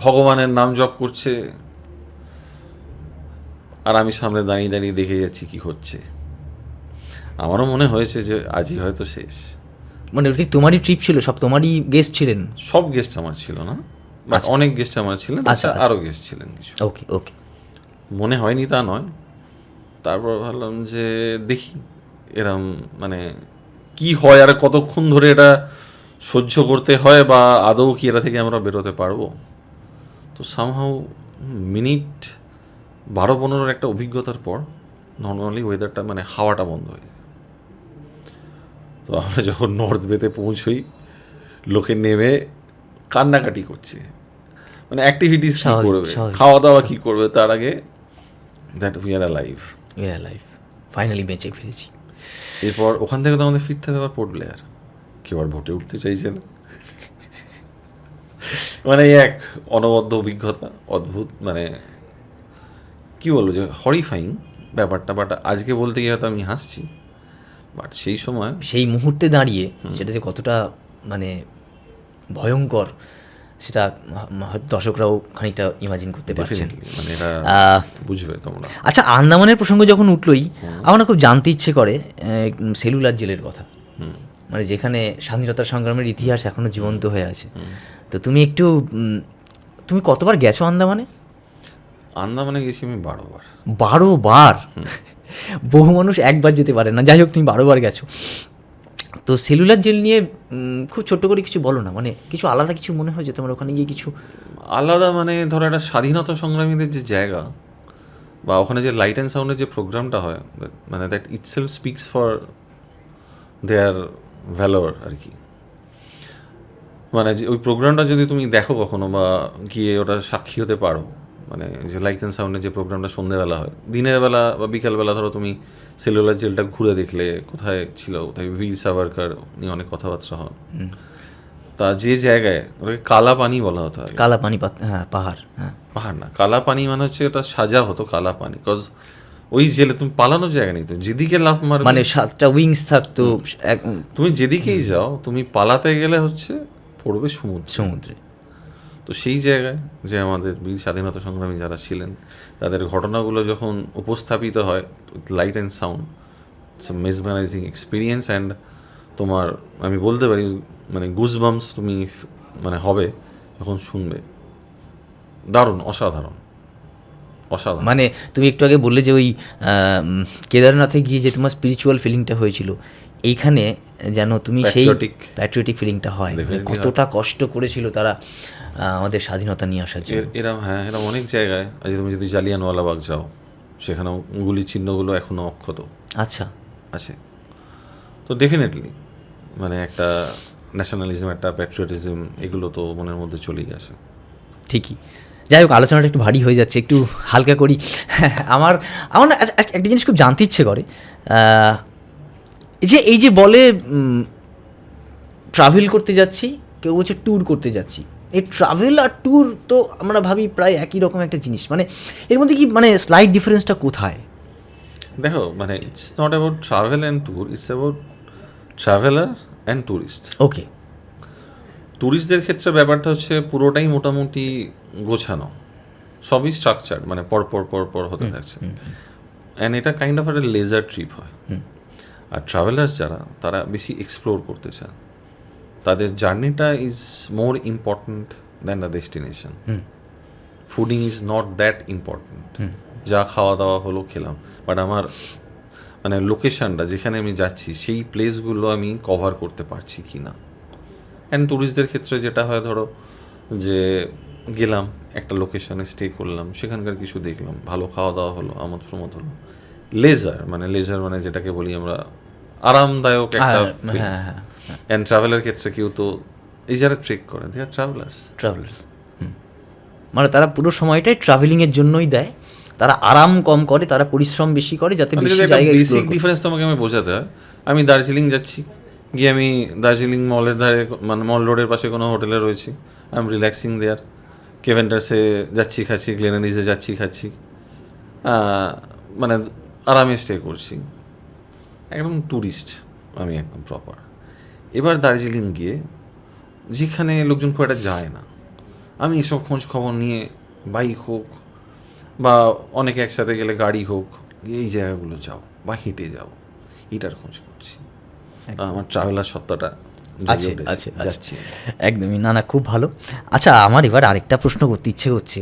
ভগবানের নাম জপ করছে, আর আমি সামনে দাঁড়িয়ে দাঁড়িয়ে দেখে যাচ্ছি কি হচ্ছে। আমারও মনে হয়েছে যে আজই হয়তো শেষ। মানে ওটা কি তোমারই ট্রিপ ছিল? সব তোমারই গেস্ট ছিলেন? সব গেস্ট আমার ছিল না, বাট অনেক গেস্ট আমার ছিলেন। আচ্ছা, আরও গেস্ট ছিলেন কিছু। ওকে ওকে। মনে হয়নি তা নয়। তারপর ভাবলাম যে দেখি এরম মানে কি হয়, আর কতক্ষণ ধরে এটা সহ্য করতে হয়, বা আদৌ কি এটা থেকে আমরা বেরোতে পারবো। তো সামহাউ মিনিট 12-15 একটা অভিজ্ঞতার পর নর্মালি ওয়েদারটা মানে হাওয়াটা বন্ধ হয়ে যায়। তো আমরা যখন নর্থ বেতে পৌঁছই, লোকে নেমে কান্নাকাটি করছে, মানে অ্যাক্টিভিটিস কী করবে, খাওয়া দাওয়া কী করবে, তার আগে that we are alive, finally বেঁচে ফিরেছি। এরপর ওখান থেকে তো আমাদের ফিরতে হবে আবার পোর্ট ব্লেয়ার। কেউ আর ভোটে উঠতে চাইছে না। মানে এক অনবদ্য অভিজ্ঞতা, অদ্ভুত, মানে কি বলবো যে হরিফাইং ব্যাপারটা। বাট আজকে বলতে গিয়ে হয়তো আমি হাসছি, বাট সেই সময়, সেই মুহূর্তে দাঁড়িয়ে সেটা যে কতটা মানে ভয়ঙ্কর, সেটা হয়তো দর্শকরাও খানিকটা ইমাজিন করতে পারছেন, মানে এটা বুঝবে তোমরা। আচ্ছা, আন্দামানের প্রসঙ্গ যখন উঠলই, আমার খুব জানতে ইচ্ছে করে সেলুলার জেলের কথা, মানে যেখানে স্বাধীনতা সংগ্রামের ইতিহাস এখনো জীবন্ত হয়ে আছে। তো তুমি কতবার গেছো আন্দামানে? আন্দামানে গেছি আমি 12 বার। 12 বার? বহু মানুষ একবার যেতে পারে না, যাই হোক তুমি 12 বার গেছো। তো সেলুলার জেল নিয়ে খুব ছোট্ট করে কিছু বলো না, মানে কিছু আলাদা কিছু মনে হয় যে তোমার ওখানে গিয়ে কিছু আলাদা, মানে ধরো একটা স্বাধীনতা সংগ্রামীদের যে জায়গা, বা ওখানে যে লাইট অ্যান্ড সাউন্ডের যে প্রোগ্রামটা হয়, মানে that itself speaks for their valour আর কি। মানে যে ওই প্রোগ্রামটা যদি তুমি দেখো কখনো, বা গিয়ে ওটা সাক্ষী হতে পারো, মানে যে লাইট অ্যান্ড সাউন্ডের যে প্রোগ্রামটা সন্ধ্যেবেলা হয়, দিনের বেলা বা বিকালবেলা ধরো তুমি সেলুলার জেলটা ঘুরে দেখলে কোথায় ছিল, কোথায় বীর সাভারকার নিয়ে অনেক কথাবার্তা হন। তা যে জায়গায় ওটাকে কালা পানি বলা হতো আগে। কালা পানি হ্যাঁ, পাহাড়, হ্যাঁ, পাহাড় না, কালা পানি মানে হচ্ছে ওটা সাজা হতো কালা পানি, বিকজ ওই জেলে তুমি পালানোর জায়গা নেই, তো যেদিকে লাফ মারবে মানে 7টা উইংস থাকতো তুমি যেদিকেই যাও তুমি পালাতে গেলে হচ্ছে পড়বে সমুদ্র। সমুদ্রে। তো সেই জায়গায় যে আমাদের বীর স্বাধীনতা সংগ্রামী যারা ছিলেন তাদের ঘটনাগুলো যখন উপস্থাপিত হয় light and sound, it's a mesmerising experience. And তোমার আমি বলতে পারি মানে গুজবাম্পস তুমি মানে হবে যখন শুনবে, দারুণ, অসাধারণ অসাধারণ। মানে তুমি একটু আগে বললে যে ওই কেদারনাথে গিয়ে যে তোমার স্পিরিচুয়াল ফিলিংটা হয়েছিল, এইখানে যেন তুমি সেই প্যাট্রিয়টিক ফিলিংটা হয়, মানে কতটা কষ্ট করেছিল তারা আমাদের স্বাধীনতা নিয়ে আসার জন্য। এরম হ্যাঁ, এরম অনেক জায়গায় আজ তুমি যদি জালিয়ানওয়ালাবাগ যাও সেখানেও গুলি চিহ্নগুলো এখনও অক্ষত আচ্ছা আছে। তো ডেফিনেটলি মানে একটা ন্যাশনালিজম, একটা প্যাট্রিয়টিজম, এগুলো তো মনের মধ্যে চলেই আসে। ঠিকই। যাই হোক, আলোচনাটা একটু ভারী হয়ে যাচ্ছে, একটু হালকা করি। আমার আমার না একটা জিনিস খুব জানতে ইচ্ছে করে, এই যে বলে ট্রাভেল করতে যাচ্ছি, কেউ বলছে ট্যুর করতে যাচ্ছি। এই ট্রাভেল আর ট্যুর তো আমরা ভাবি প্রায় একই রকম একটা জিনিস, মানে এর মধ্যে কি মানে স্লাইড ডিফারেন্সটা কোথায়? দেখো মানে it's not about travel and tour, it's about traveller and tourist. Okay. ট্যুরিস্টদের ক্ষেত্রে ব্যাপারটা হচ্ছে পুরোটাই মোটামুটি গোছানো, সবই স্ট্রাকচার্ড, মানে পর পর পর পর হতে থাকছে, অ্যান্ড এটা কাইন্ড অফ একটা লেজার ট্রিপ হয়। আর ট্রাভেলার্স যারা, তারা বেশি এক্সপ্লোর করতে চান, তাদের জার্নিটা is more important than the destination. Fooding is not that important, যা খাওয়া দাওয়া হলো খেলাম, বাট আমার মানে লোকেশানটা যেখানে আমি যাচ্ছি সেই প্লেসগুলো আমি কভার করতে পারছি কি না। অ্যান্ড ট্যুরিস্টদের ক্ষেত্রে যেটা হয়, ধরো যে গেলাম একটা লোকেশানে, স্টে করলাম, সেখানকার কিছু দেখলাম, ভালো খাওয়া দাওয়া হলো, আমোদ প্রমোদ হলো, লেজার মানে যেটাকে বলি আমরা আরামদায়ক একটা। অ্যান্ড ট্রাভেলের ক্ষেত্রে কেউ তো এই যারা ট্রেক করে, দে আর ট্রাভেলার্স। মানে তারা পুরো সময়টাই ট্রাভেলিংয়ের জন্যই দেয়, তারা আরাম কম করে, তারা পরিশ্রম বেশি করে, যাতে বেশি জায়গা এক্সপ্লোর বেসিক ডিফারেন্স তোমাকে আমি বোঝাতে হয়। আমি দার্জিলিং যাচ্ছি, গিয়ে আমি দার্জিলিং মলের ধারে, মানে মল রোডের পাশে কোনো হোটেলে রয়েছি, আই এম রিল্যাক্সিং দেয়ার, কেভেন্টার্সে যাচ্ছি খাচ্ছি, গ্লেনারিজে যাচ্ছি খাচ্ছি, মানে আরামে স্টে করছি, একদম ট্যুরিস্ট আমি, একদম প্রপার। এবার দার্জিলিং গিয়ে যেখানে লোকজন খুব একটা যায় না, আমি এসব খোঁজ খবর নিয়ে, বাইক হোক বা অনেকে একসাথে গেলে গাড়ি হোক, এই জায়গাগুলো যাও বা হেঁটে যাও, এটার খোঁজ করছি। আমার ট্রাভেলার সত্তাটা যাচ্ছে একদমই। না খুব ভালো। আচ্ছা, আমার এবার আরেকটা প্রশ্ন করতে ইচ্ছে করছে,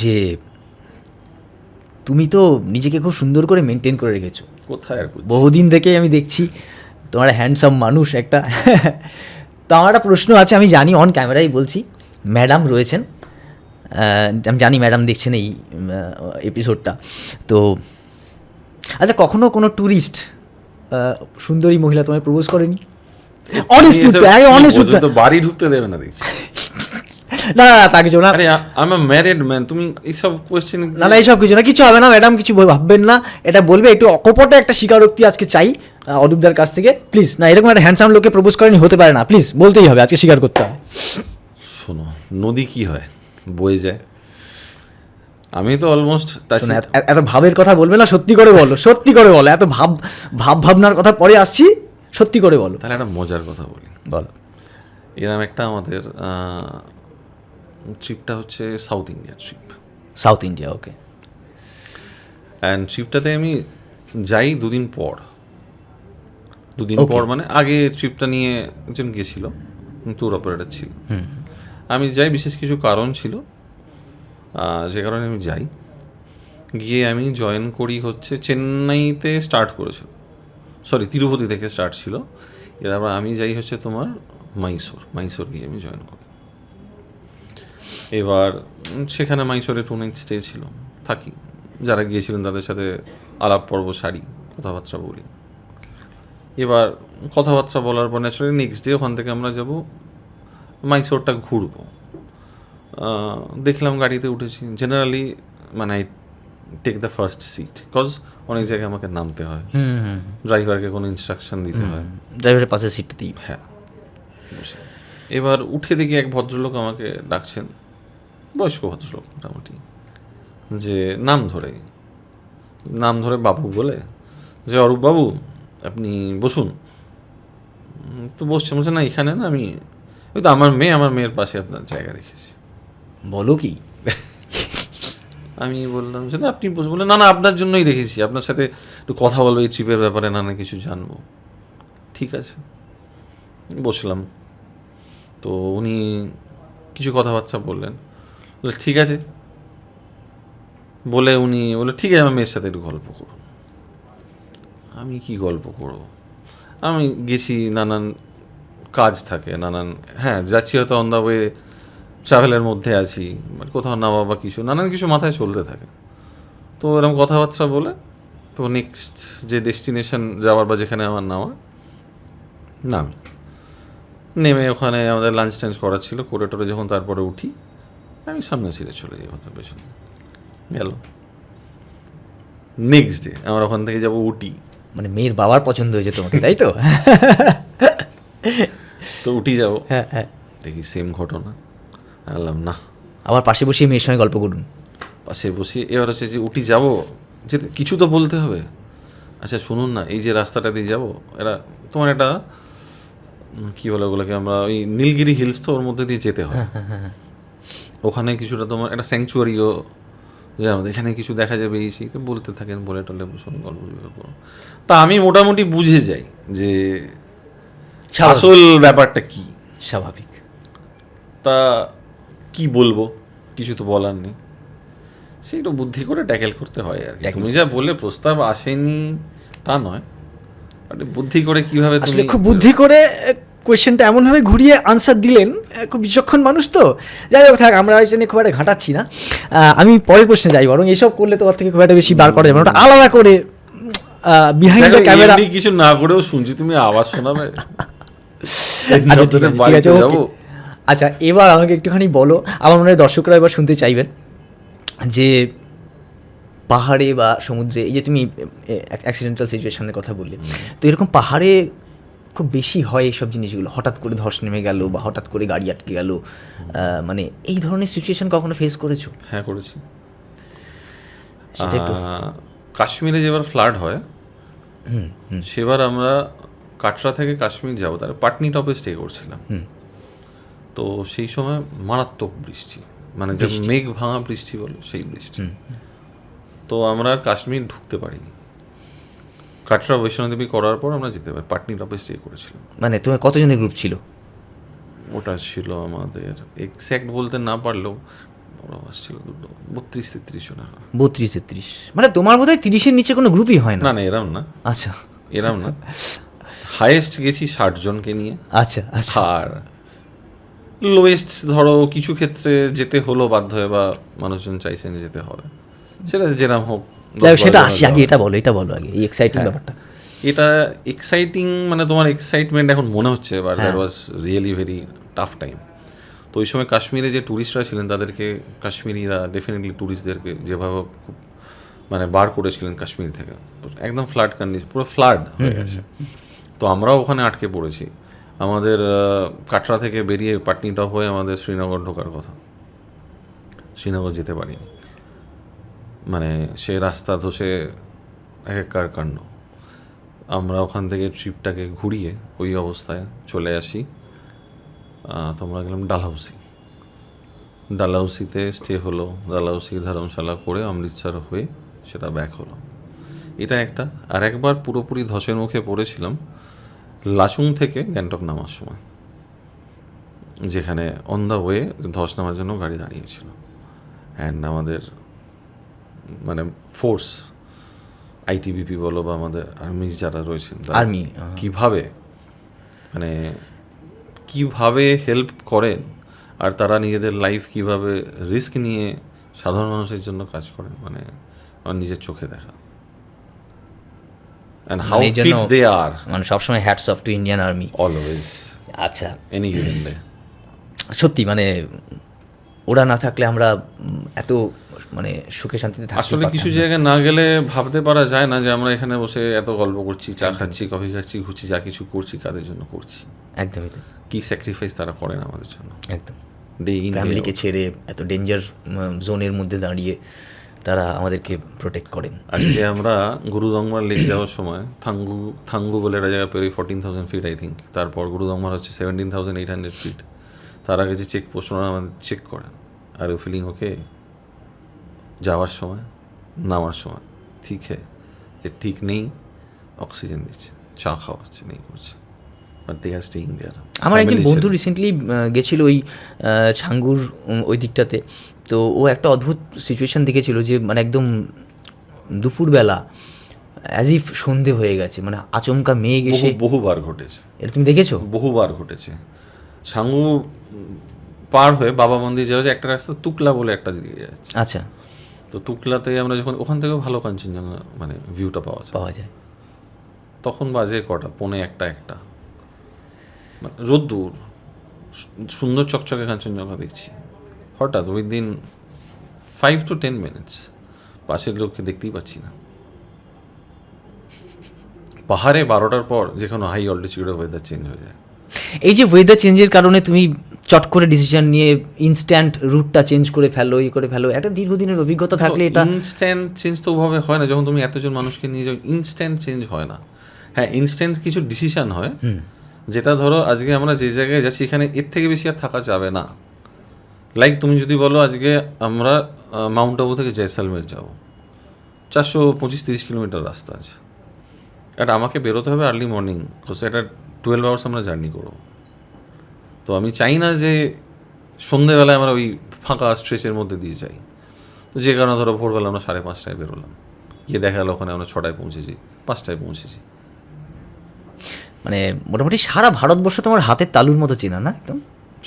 যে তুমি তো নিজেকে খুব সুন্দর করে মেনটেন করে রেখেছো, কোথায় আর বহুদিন থেকেই আমি দেখছি, তোমার হ্যান্ডসাম মানুষ একটা। তো আমার একটা প্রশ্ন আছে, আমি জানি অন ক্যামেরাই বলছি, ম্যাডাম রয়েছেন, আমি জানি ম্যাডাম দেখছেন এই এপিসোডটা, তো আচ্ছা কখনো কোনো ট্যুরিস্ট সুন্দরী মহিলা তোমায় প্রপোজ করেনি? বাড়ি ঢুকতে দেবে না দেখছি। না তা কিছু না, আমি ম্যারিড ম্যান, তুমি এইসব কোয়েশ্চেন না এইসব কিছু না, কিছু হবে না ম্যাডাম, কিছু ভাববেন না, এটা বলবে একটু অকপটে একটা স্বীকারোক্তি আজকে চাই অদূপদার কাছ থেকে, প্লিজ। না এরকম একটা হ্যান্ডসাম লোককে প্রপোজ করেনি, হতে পারে না, প্লিজ বলতেই হবে, আজকে স্বীকার করতে হবে। শোনো, নদী কি হয়, বয়ে যায়, আমি তো অলমোস্ট এত ভাবের কথা বলবে না, সত্যি করে বলো, সত্যি করে বলো, এত ভাবনার কথা পরে আসছি, সত্যি করে বলো। তাহলে একটা মজার কথা বলি, বলো। এরকম একটা আমাদের ট্রিপটা হচ্ছে south India trip. South India, okay. And ট্রিপটাতে আমি যাই দুদিন পর মানে আগে ট্রিপটা নিয়ে একজন গেছিল, ট্যুর অপারেটর ছিল, আমি যাই বিশেষ কিছু কারণ ছিল, যে কারণে আমি যাই, গিয়ে আমি জয়েন করি হচ্ছে চেন্নাইতে স্টার্ট করেছিল, তিরুপতি থেকে স্টার্ট ছিল, এবার আমি যাই হচ্ছে তোমার মাইসোর গিয়ে আমি জয়েন করি। এবার সেখানে মাইসোরে 2 নাইট স্টে ছিল, থাকি, যারা গিয়েছিলেন তাদের সাথে আলাপ পর্ব সারি, কথাবার্তা বলি। এবার কথাবার্তা বলার পর ন্যাচারালি নেক্সট ডে ওখান থেকে আমরা যাব মাইসোরটা ঘুরবো। দেখলাম গাড়িতে উঠেছি, জেনারেলি মানে I take the first seat, because অনেক জায়গায় আমাকে নামতে হয়, ড্রাইভারকে কোনো ইনস্ট্রাকশন দিতে হয়। ড্রাইভারের পাশের সিটটাতেই। হ্যাঁ, বসে এবার উঠে দেখি এক ভদ্রলোক আমাকে ডাকছেন, বয়স্ক ভদ্রলোক মোটামুটি, যে নাম ধরে বাবু বলে, যে অরূপ বাবু আপনি বসুন। তো বসছে, বলছে না এখানে না, আমি ওই তো আমার মেয়ের পাশে আপনার জায়গা রেখেছি। বলো কি? আমি বললাম যে না আপনি বসে, বললেন না না আপনার জন্যই রেখেছি, আপনার সাথে একটু কথা বলবো এই ট্রিপের ব্যাপারে, নানা কিছু জানবো। ঠিক আছে, বসলাম। তো উনি কিছু কথাবার্তা বললেন, বলে ঠিক আছে, বলে উনি বলে ঠিক আছে আমার মেয়ের সাথে একটু গল্প করুন। আমি কি গল্প করবো, আমি গেছি, নানান কাজ থাকে, হ্যাঁ যাচ্ছি হয়তো অন দ্য ওয়ে, ট্রাভেলের মধ্যে আছি, মানে কোথাও নামা বা কিছু, নানান কিছু মাথায় চলতে থাকে। তো এরকম কথাবার্তা বলে তো নেক্সট যে ডেস্টিনেশন যাওয়ার বা যেখানে আমার নেমে ওখানে আমাদের লাঞ্চ টাঞ্চ করার ছিল, করে টোরে যখন তারপরে উঠি, আমি সামনে ছিঁড়ে চলে যাই ওখানে পেছনে গেল। নেক্সট ডে আমার ওখান থেকে যাবো উটি। মানে মেয়ের বাবার পছন্দ হয়েছে তোমাকে, তাই তো? তো উটি যাবো, হ্যাঁ হ্যাঁ। দেখি সেম ঘটনা। বললাম না, আবার পাশে বসিয়ে মেয়ের সঙ্গে গল্প করুন। পাশে বসি, এবার হচ্ছে যে উটি যাবো, যে কিছু তো বলতে হবে। আচ্ছা শুনুন না, এই যে রাস্তাটা দিয়ে যাবো, এরা তোমার একটা কী বলে ওগুলোকে, আমরা ওই নীলগিরি হিলস, তো ওর মধ্যে দিয়ে যেতে হয়। ওখানে কিছুটা তোমার একটা স্যাংচুয়ারিও, যে আমাদের এখানে কিছু দেখা যাবে, এই সেই তো বলতে থাকেন, বলে টলে বসুন গল্প করো। তা আমি মোটামুটি বুঝে যাই যে আসল ব্যাপারটা কি। স্বাভাবিক। তা কি বলবো, কিছু তো বলার নেই, সেইটা বুদ্ধি করে ট্যাকেল করতে হয় আর কি। তুমি যা বলে প্রস্তাব আসেনি তা নয়, বুদ্ধি করে কিভাবে আসলে খুব বুদ্ধি করে কোয়েশ্চেনটা এমনভাবে ঘুরিয়ে আনসার দিলেন, খুব বিচক্ষণ মানুষ তো। যাই হোক থাক, আমরা এটা নিয়ে খুব একটা ঘাটাচ্ছি না। আমি পরের প্রশ্নে যাই, বরং এসব করলে তো ওর থেকে খুব একটা বেশি বার করা যাবে না, ওটা আলাদা করে বিহাইন্ড দ্য ক্যামেরা কিছু না করেও শুনছি, তুমি আওয়াজ শোনাবে। আচ্ছা এবার আমাকে একটুখানি বলো, আমার মনে হয় দর্শকরা এবার শুনতে চাইবেন, যে পাহাড়ে বা সমুদ্রে, এই যে তুমি অ্যাক্সিডেন্টাল সিচুয়েশনের কথা বললে, তো এরকম পাহাড়ে খুব বেশি হয় এইসব জিনিসগুলো, হঠাৎ করে ধস নেমে গেল বা হঠাৎ করে গাড়ি আটকে গেল, মানে এই ধরনের সিচুয়েশন কখনো ফেস করেছো? হ্যাঁ করেছি। সেটা একটু কাশ্মীরে যেবার ফ্লাড হয়, সেবার আমরা কাটরা থেকে কাশ্মীর যাবো, তার পাটনি টপে স্টে করছিলাম। তো সেই সময় মারাত্মক বৃষ্টি, মানে যে মেঘ ভাঙা বৃষ্টি বলে সেই বৃষ্টি। তো আমরা আর কাশ্মীর ঢুকতে পারিনি, কাটরা বৈষ্ণোদেবী করার পর আমরা যেতে পারি, পাটনি টপে স্টে করেছিলাম। মানে তোমার কতজনের গ্রুপ ছিল? ওটা ছিল আমাদের এক্স্যাক্ট বলতে না পারলেও বড় বাস ছিল 32-33 জন। 32-33, মানে তোমার বোধহয় 30-এর নিচে কোনো গ্রুপই হয় না। না এরম না। আচ্ছা, এরম না, হাইয়েস্ট গেছি 60 জনকে নিয়ে। আচ্ছা আচ্ছা। আর লোয়েস্ট ধরো কিছু ক্ষেত্রে যেতে হলো বাধ্য হয়ে, বা মানুষজন চাইছেন যেতে হবে, সেটা যেরাম হোক। সেটা আসি আগে, এটা বলো আগে এই এক্সাইটিং ব্যাপারটা। এটা এক্সাইটিং, মানে তোমার এক্সাইটমেন্ট এখন মনে হচ্ছে, but that was really very tough time. তো ওই সময় কাশ্মীরে যে ট্যুরিস্টরা ছিলেন, তাদেরকে কাশ্মীরিরা ডেফিনেটলি ট্যুরিস্টদেরকে যেভাবে খুব মানে বার করেছিলেন কাশ্মীর থেকে, একদম ফ্লাড কন্ডিশন, পুরো ফ্লাড হয়ে গেছে। তো আমরাও ওখানে আটকে পড়েছি। আমাদের কাটরা থেকে বেরিয়ে পাটনি টপ হয়ে আমাদের শ্রীনগর ঢোকার কথা, শ্রীনগর যেতে পারিনি, মানে সে রাস্তা ধসে একাকার কাণ্ড। আমরা ওখান থেকে ট্রিপটাকে ঘুরিয়ে ওই অবস্থায় চলে আসি। তোমরা গেলাম ডালহাউসিতে স্টে হলো, ডালহাউসি ধর্মশালা করে অমৃতসর হয়ে সেটা ব্যাক হলো। এটা একটা। আর একবার পুরোপুরি ধসের মুখে পড়েছিলাম লাচুং থেকে গ্যাংটক নামার সময়, যেখানে অন দ্য ওয়ে ধস নামার জন্য গাড়ি দাঁড়িয়েছিল, অ্যান্ড আমাদের মানে ফোর্স আইটিবিপি বলো বা আমাদের আর্মি যারা রয়েছেন, আর্মি কিভাবে হেল্প করেন, আর তারা নিজেদের লাইফ কিভাবে রিস্ক নিয়ে সাধারণ মানুষের জন্য কাজ করেন, মানে আমার নিজের চোখে দেখা। And how fit they are. মানে সবসময় hats off to Indian army Always. আচ্ছা, Any given day. সত্যি মানে ওরা না থাকলে আমরা এত মানে সুখে শান্তিতে থাকতে আসলে পারতাম কিছু না। জায়গায় না গেলে ভাবতে পারা যায় না যে আমরা এখানে বসে এত গল্প করছি, চা খাচ্ছি, কফি খাচ্ছি, ঘুরছি, যা কিছু করছি কাদের জন্য করছি, একদমই তাই, কি স্যাক্রিফাইস তারা করেন আমাদের জন্য একদম। ডে ইন ফ্যামিলিকে ছেড়ে এত ডেঞ্জার জোনের মধ্যে দাঁড়িয়ে তারা আমাদেরকে প্রোটেক্ট করেন। আজকে আমরা গুরুদংমার লেক যাওয়ার সময় থাঙ্গু বলে একটা জায়গা পেরোই 14,000 ফিট আই থিঙ্ক, তারপর গুরুদংমার হচ্ছে 17,800 ফিট। তার আগে যে চেক পোস্ট ওনারা আমাদের চেক করেন, আর ইউ ফিলিং ওকে, যাওয়ার সময় নামার সময় ঠিক হ্যাঁ এ ঠিক নেই, অক্সিজেন দিচ্ছে, চা খাওয়াচ্ছে, নেই করছে, বাট দে আর স্টেইং দেয়ার। আমার একজন বন্ধু রিসেন্টলি গেছিল ওই ছাঙ্গুর ওই দিকটাতে, তো ও একটা অদ্ভুত সিচুয়েশান দেখেছিল যে মানে একদম দুপুরবেলা অ্যাজ ইফ সন্ধে হয়ে গেছে, মানে আচমকা মেঘ এসে। বহুবার ঘটেছে, এটা তুমি দেখেছো? বহুবার ঘটেছে। ছাঙ্গু পার হয়ে বাবা মন্দির যাওয়া যায়, একটা রাস্তা তুকলা বলে একটা দিকে যাচ্ছে। আচ্ছা, তো তুকলাতে আমরা যখন ওখান থেকে ভালো কাঞ্চনজঙ্ঘা মানে ভিউটা পাওয়া যায়, তখন বাজে কটা, 1:45 মানে রোদ্দুর, সুন্দর চকচকে কাঞ্চনজঙ্ঘা দেখছি। হঠাৎ উইদিন 5 to 10 minutes পাশের লোককে দেখতেই পাচ্ছি না। পাহাড়ে 12টার পর যে কোনো হাই অল্টিটিউডে ওয়েদার চেঞ্জ হয়ে যায়। এই যে ওয়েদার চেঞ্জের কারণে তুমি চট করে ডিসিশন নিয়ে ইনস্ট্যান্ট রুটটা চেঞ্জ করে ফেলো, একটা দীর্ঘদিনের অভিজ্ঞতা থাকলে এটা ইনস্ট্যান্ট চেঞ্জ তো ওভাবে হয় না, যখন তুমি এতজন মানুষকে নিয়ে যাও ইনস্ট্যান্ট চেঞ্জ হয় না। হ্যাঁ, ইনস্ট্যান্ট কিছু ডিসিশন হয়, যেটা ধরো আজকে আমরা যে জায়গায় যাচ্ছি এখানে এর থেকে বেশি আর থাকা যাবে না। লাইক তুমি যদি বলো আজকে আমরা মাউন্ট আবু থেকে জয়সালমের যাব, 425-30 কিলোমিটার রাস্তা আছে, এটা আমাকে বেরোতে হবে আর্লি মর্নিং, এটা 12 আওয়ার্স আমরা জার্নি করবো। তো আমি চাই না যে সন্ধেবেলায় আমরা ওই ফাঁকা স্ট্রেচের মধ্যে দিয়ে যাই। তো যে কারণে ধরো ভোরবেলা আমরা 5:30 বেরোলাম, গিয়ে দেখা গেলো ওখানে আমরা 6টায় পৌঁছেছি, 5টায় পৌঁছেছি। মানে মোটামুটি সারা ভারতবর্ষ তোমার হাতের তালুর মতো চেনা না একদম?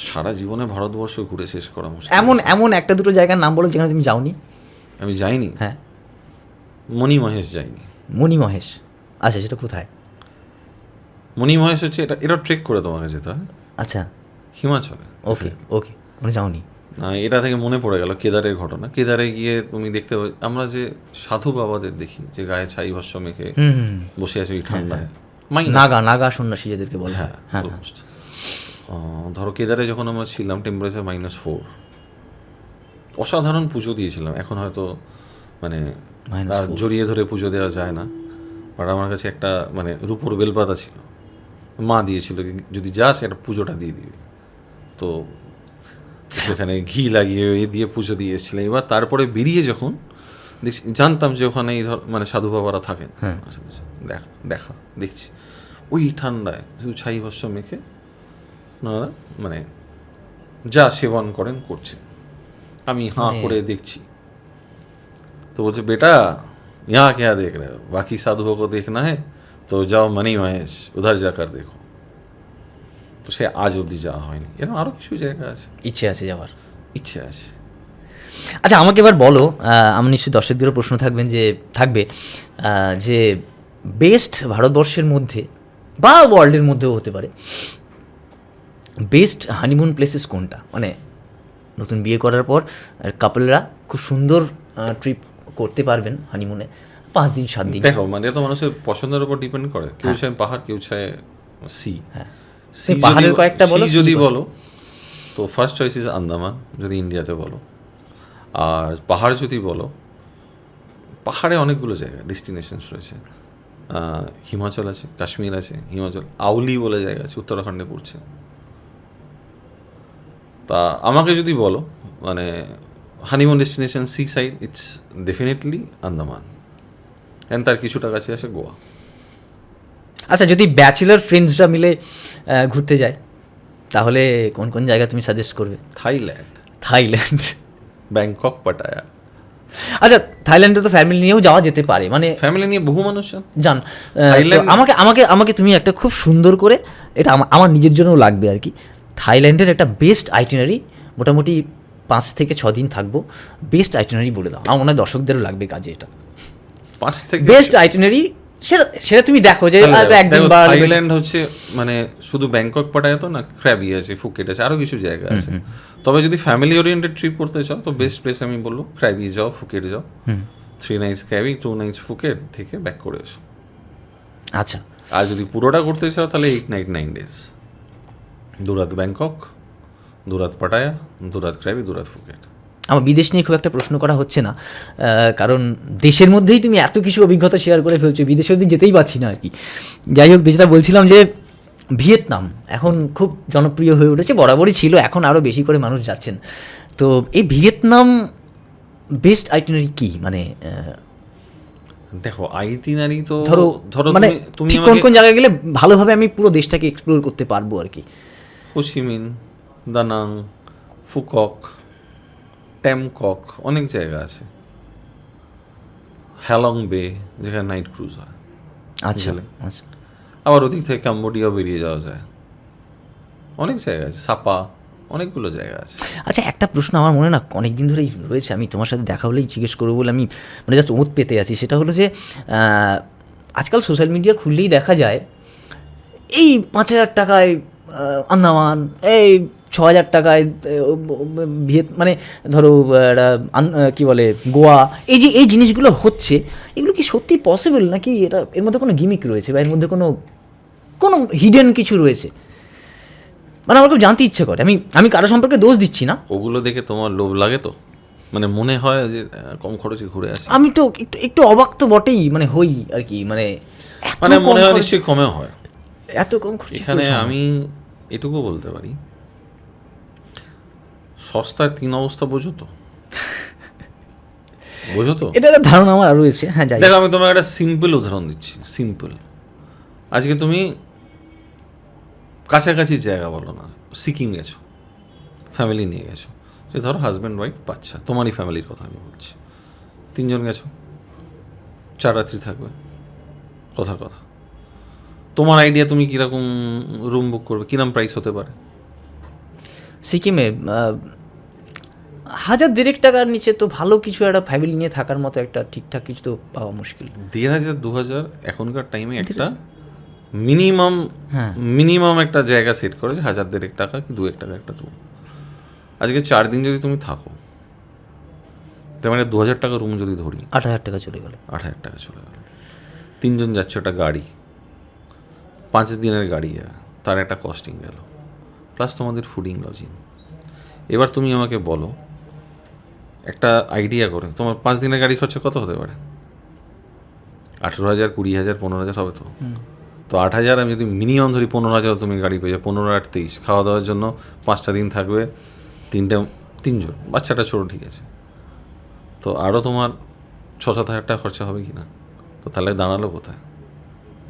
সারা জীবনে ভারতবর্ষ ঘুরে শেষ করা মুশকিল। এমন একটা দুটো জায়গার নাম বলো যেখানে তুমি যাওনি। আমি যাইনি? হ্যাঁ, মণি মহেশ যাইনি। মণি মহেশ, আচ্ছা, সেটা কোথায়? মণি মহেশ হচ্ছে এটা ট্রেক করে তোমাকে যেতে হয়। আচ্ছা, হিমাচলে। ওকে, মানে যাওনি? না, এটা থেকে মনে পড়ে গেল কেদারের ঘটনা। কেদারে গিয়ে তুমি দেখতে পাবে আমরা যে সাধু বাবাদের দেখি যে গায়ে ছাই ভস্য মেখে বসে আছে ওই ঠান্ডায়, নাগা সন্ন্যাসী যাদেরকে বলে। হ্যাঁ, অলমোস্ট। ধরো কেদারে যখন আমরা ছিলাম টেম্পারেচার -4, অসাধারণ পুজো দিয়েছিলাম। এখন হয়তো মানে জড়িয়ে ধরে পুজো দেওয়া যায় না, বাট আমার কাছে একটা মানে রূপোর বেলপাতা ছিল, মা দিয়েছিল, যদি যাস একটা পুজোটা দিয়ে দিবি। তো সেখানে ঘি লাগিয়ে দিয়ে পুজো দিয়ে এসেছিলাম। এবার তারপরে বেরিয়ে যখন দেখছি, জানতাম যে ওখানে এই মানে সাধু বাবারা থাকেন, দেখছি ওই ঠান্ডায় শুধু ছাই ভস্য মেখে ওনারা মানে যা সেবন করেন করছে। আমি হাঁ করে দেখছি। তো বলছে, বেটা यहाँ क्या देख रहे हो, बाकी साधुओं को देखना है तो जाओ मणি মহেশ, उधर जाकर देखो। তো সে আজ অবধি যাওয়া হয়নি। এরকম আরও কিছু জায়গা আছে, ইচ্ছে আছে যাওয়ার, ইচ্ছে আছে। আচ্ছা, আমাকে এবার বলো, আমার নিশ্চয়ই দর্শকদেরও প্রশ্ন থাকবে যে বেস্ট ভারতবর্ষের মধ্যে বা ওয়ার্ল্ডের মধ্যেও হতে পারে, বেস্ট হানিমুন প্লেসেস কোনটা? মানে নতুন বিয়ে করার পর কাপলরা খুব সুন্দর ট্রিপ করতে পারবেন হানিমুনে 5 দিন 7 দিন। দেখো, মানে এটা মানুষের পছন্দের উপর ডিপেন্ড করে। কেউ চায় পাহাড়, কেউ চায় সি। হ্যাঁ, পাহাড়ের কয়েকটা বলো। যদি বলো তো ফার্স্ট চয়েস ইজ আন্দামান, যদি ইন্ডিয়াতে বলো। আর পাহাড় যদি বলো, পাহাড়ে অনেকগুলো জায়গা ডেস্টিনেশনস রয়েছে। হিমাচল আছে, কাশ্মীর আছে, হিমাচল আউলি বলে জায়গা আছে, উত্তরাখণ্ডে পড়ছে। তা আমাকে যদি বলো মানে honeymoon destination seaside, it's definitely Andaman, and তার কিছুটা কাছে আছে গোয়া। আচ্ছা, যদি ব্যাচেলার ফ্রেন্ডসরা মিলে ঘুরতে যায় তাহলে কোন কোন জায়গা তুমি সাজেস্ট করবে? Thailand, Bangkok, Pattaya. আচ্ছা, থাইল্যান্ডে তো ফ্যামিলি নিয়েও যাওয়া যেতে পারে, মানে ফ্যামিলি নিয়ে বহু মানুষ যান। আমাকে তুমি একটা খুব সুন্দর করে, এটা আমার নিজের জন্যও লাগবে আর কি, থাইল্যান্ডের একটা বেস্ট আইটিনারি, মোটামুটি 5 থেকে 6 দিন থাকবো, বেস্ট আইটিনারি বলে দাও। আমার মনে হয় দর্শকদেরও লাগবে কাজে এটা। 5 থেকে বেস্ট আইটিনারি সেটা সেটা তুমি দেখো যে একদিন বা থাইল্যান্ড হচ্ছে মানে শুধু ব্যাংকক পাঠায় তো না, ক্র্যাবি আছে, ফুকেট আছে, আরো কিছু জায়গা আছে। তবে যদি ফ্যামিলি ওরিয়েন্টেড ট্রিপ করতে চাও তো বেস্ট প্লেস আমি বলবো ক্র্যাবি যাও, ফুকেট যাও, 3 nights ক্র্যাবি, 2 nights ফুকেট থেকে ব্যাক করে এসো। আচ্ছা, আর যদি পুরোটা করতে চাও তাহলে 8 night 9 days, 2 রাত ব্যাংকক, 2 রাত পাটায়া, 2 রাত ক্র্যাবি, 2 রাত ফুকেট। আমার বিদেশ নিয়ে খুব একটা প্রশ্ন করা হচ্ছে না, কারণ দেশের মধ্যেই তুমি এত কিছু অভিজ্ঞতা শেয়ার করে ফেলছো, বিদেশে অবধি যেতেই পারছি না আর কি। যাই হোক, যেটা বলছিলাম যে ভিয়েতনাম এখন খুব জনপ্রিয় হয়ে উঠেছে, বরাবরই ছিল, এখন আরও বেশি করে মানুষ যাচ্ছেন। তো এই ভিয়েতনাম বেস্ট আইটিনারি কি, মানে দেখো আইটিনারি তো ধরো মানে তুমি ঠিক কোন কোন জায়গায় গেলে ভালোভাবে আমি পুরো দেশটাকে এক্সপ্লোর করতে পারবো আর কি? হোচিমিন, দানাং, ফুকক, ট্যামকক, অনেক জায়গা আছে। হ্যালং বে, যেখানে নাইট ক্রুজ হয়। আচ্ছা বুঝলে? আচ্ছা, আবার ওদিক থেকে কাম্বোডিয়াও বেরিয়ে যাওয়া যায়, অনেক জায়গা আছে, সাপা, অনেকগুলো জায়গা আছে। আচ্ছা, একটা প্রশ্ন আমার মনে না অনেক দিন ধরেই রয়েছে, আমি তোমার সাথে দেখা হলেই জিজ্ঞেস করবো বলে আমি মানে জাস্ট ওঁত পেতে আছি। সেটা হলো যে আজকাল সোশ্যাল মিডিয়া খুললেই দেখা যায় এই 5,000 টাকায় আন্দামান, এই 6,000 টাকায় মানে ধরো কী বলে গোয়া, এই জিনিসগুলো হচ্ছে, এগুলো কি সত্যি পসিবল নাকি এটা এর মধ্যে কোনো গিমিক রয়েছে বা এর মধ্যে কোনো হিডেন কিছু রয়েছে? মানে আমার খুব জানতে ইচ্ছে করে, আমি কারো সম্পর্কে দোষ দিচ্ছি না। ওগুলো দেখে তোমার লোভ লাগে তো, মানে মনে হয় যে কম খরচে ঘুরে আসি। আমি তো একটু অবাক তো বটেই, মানে হই আর কি, মানে মানে মনে হয় নিশ্চয়ই কমেও হয়। এত কম খরচ এখানে আমি এটুকু বলতে পারি, সস্তার 3 অবস্থা বোঝো তো? বোঝো তো? এটা একটা ধারণা আমার রয়েছে। হ্যাঁ, যাই দেখো আমি তোমাকে একটা সিম্পল উদাহরণ দিচ্ছি, সিম্পল। আজকে তুমি কাছাকাছি জায়গা বলো না, সিকিম গেছো, ফ্যামিলি নিয়ে গেছো, যে ধরো হাজব্যান্ড ওয়াইফ বাচ্চা, তোমারই ফ্যামিলির কথা আমি বলছি, 3 জন গেছো, 4 রাত্রি থাকবে, কথার কথা। তোমার আইডিয়া তুমি কীরকম রুম বুক করবে, কিরম প্রাইস হতে পারে? সিকিমে 1,000-1,500 টাকার নিচে তো ভালো কিছু একটা ফ্যামিলি নিয়ে থাকার মতো একটা ঠিকঠাক কিছু তো পাওয়া মুশকিল। 1,500-2,000 এখনকার টাইমে একটা মিনিমাম একটা জায়গা সেট করে, যে 1,000-1,500 টাকা কি 2,000 টাকা একটা রুম। আজকে 4 দিন যদি তুমি থাকো, তার মানে 2,000 টাকা রুম যদি ধরি, 8,000 টাকা চলে গেল। 8,000 টাকা চলে গেল। 3 জন যাচ্ছে, একটা গাড়ি, 5 দিনের গাড়ি, তার একটা কস্টিং গেল, প্লাস তোমাদের ফুডিং লজিং। এবার তুমি আমাকে বলো, একটা আইডিয়া করে তোমার 5 দিনের গাড়ি খরচা কত হতে পারে? 18,000, 20,000, 15,000 হবে তো? তো 8,000 আমি যদি মিনিমাম ধরি, 15,000 তুমি গাড়ি পেয়ে যাও, 15 আর 23, খাওয়া দাওয়ার জন্য 5টা দিন থাকবে, 3 জন, বাচ্চাটা ছোটো, ঠিক আছে, তো আরও তোমার 6-7 হাজার টাকা খরচা হবে কি না? তো তাহলে দাঁড়ালো কোথায়?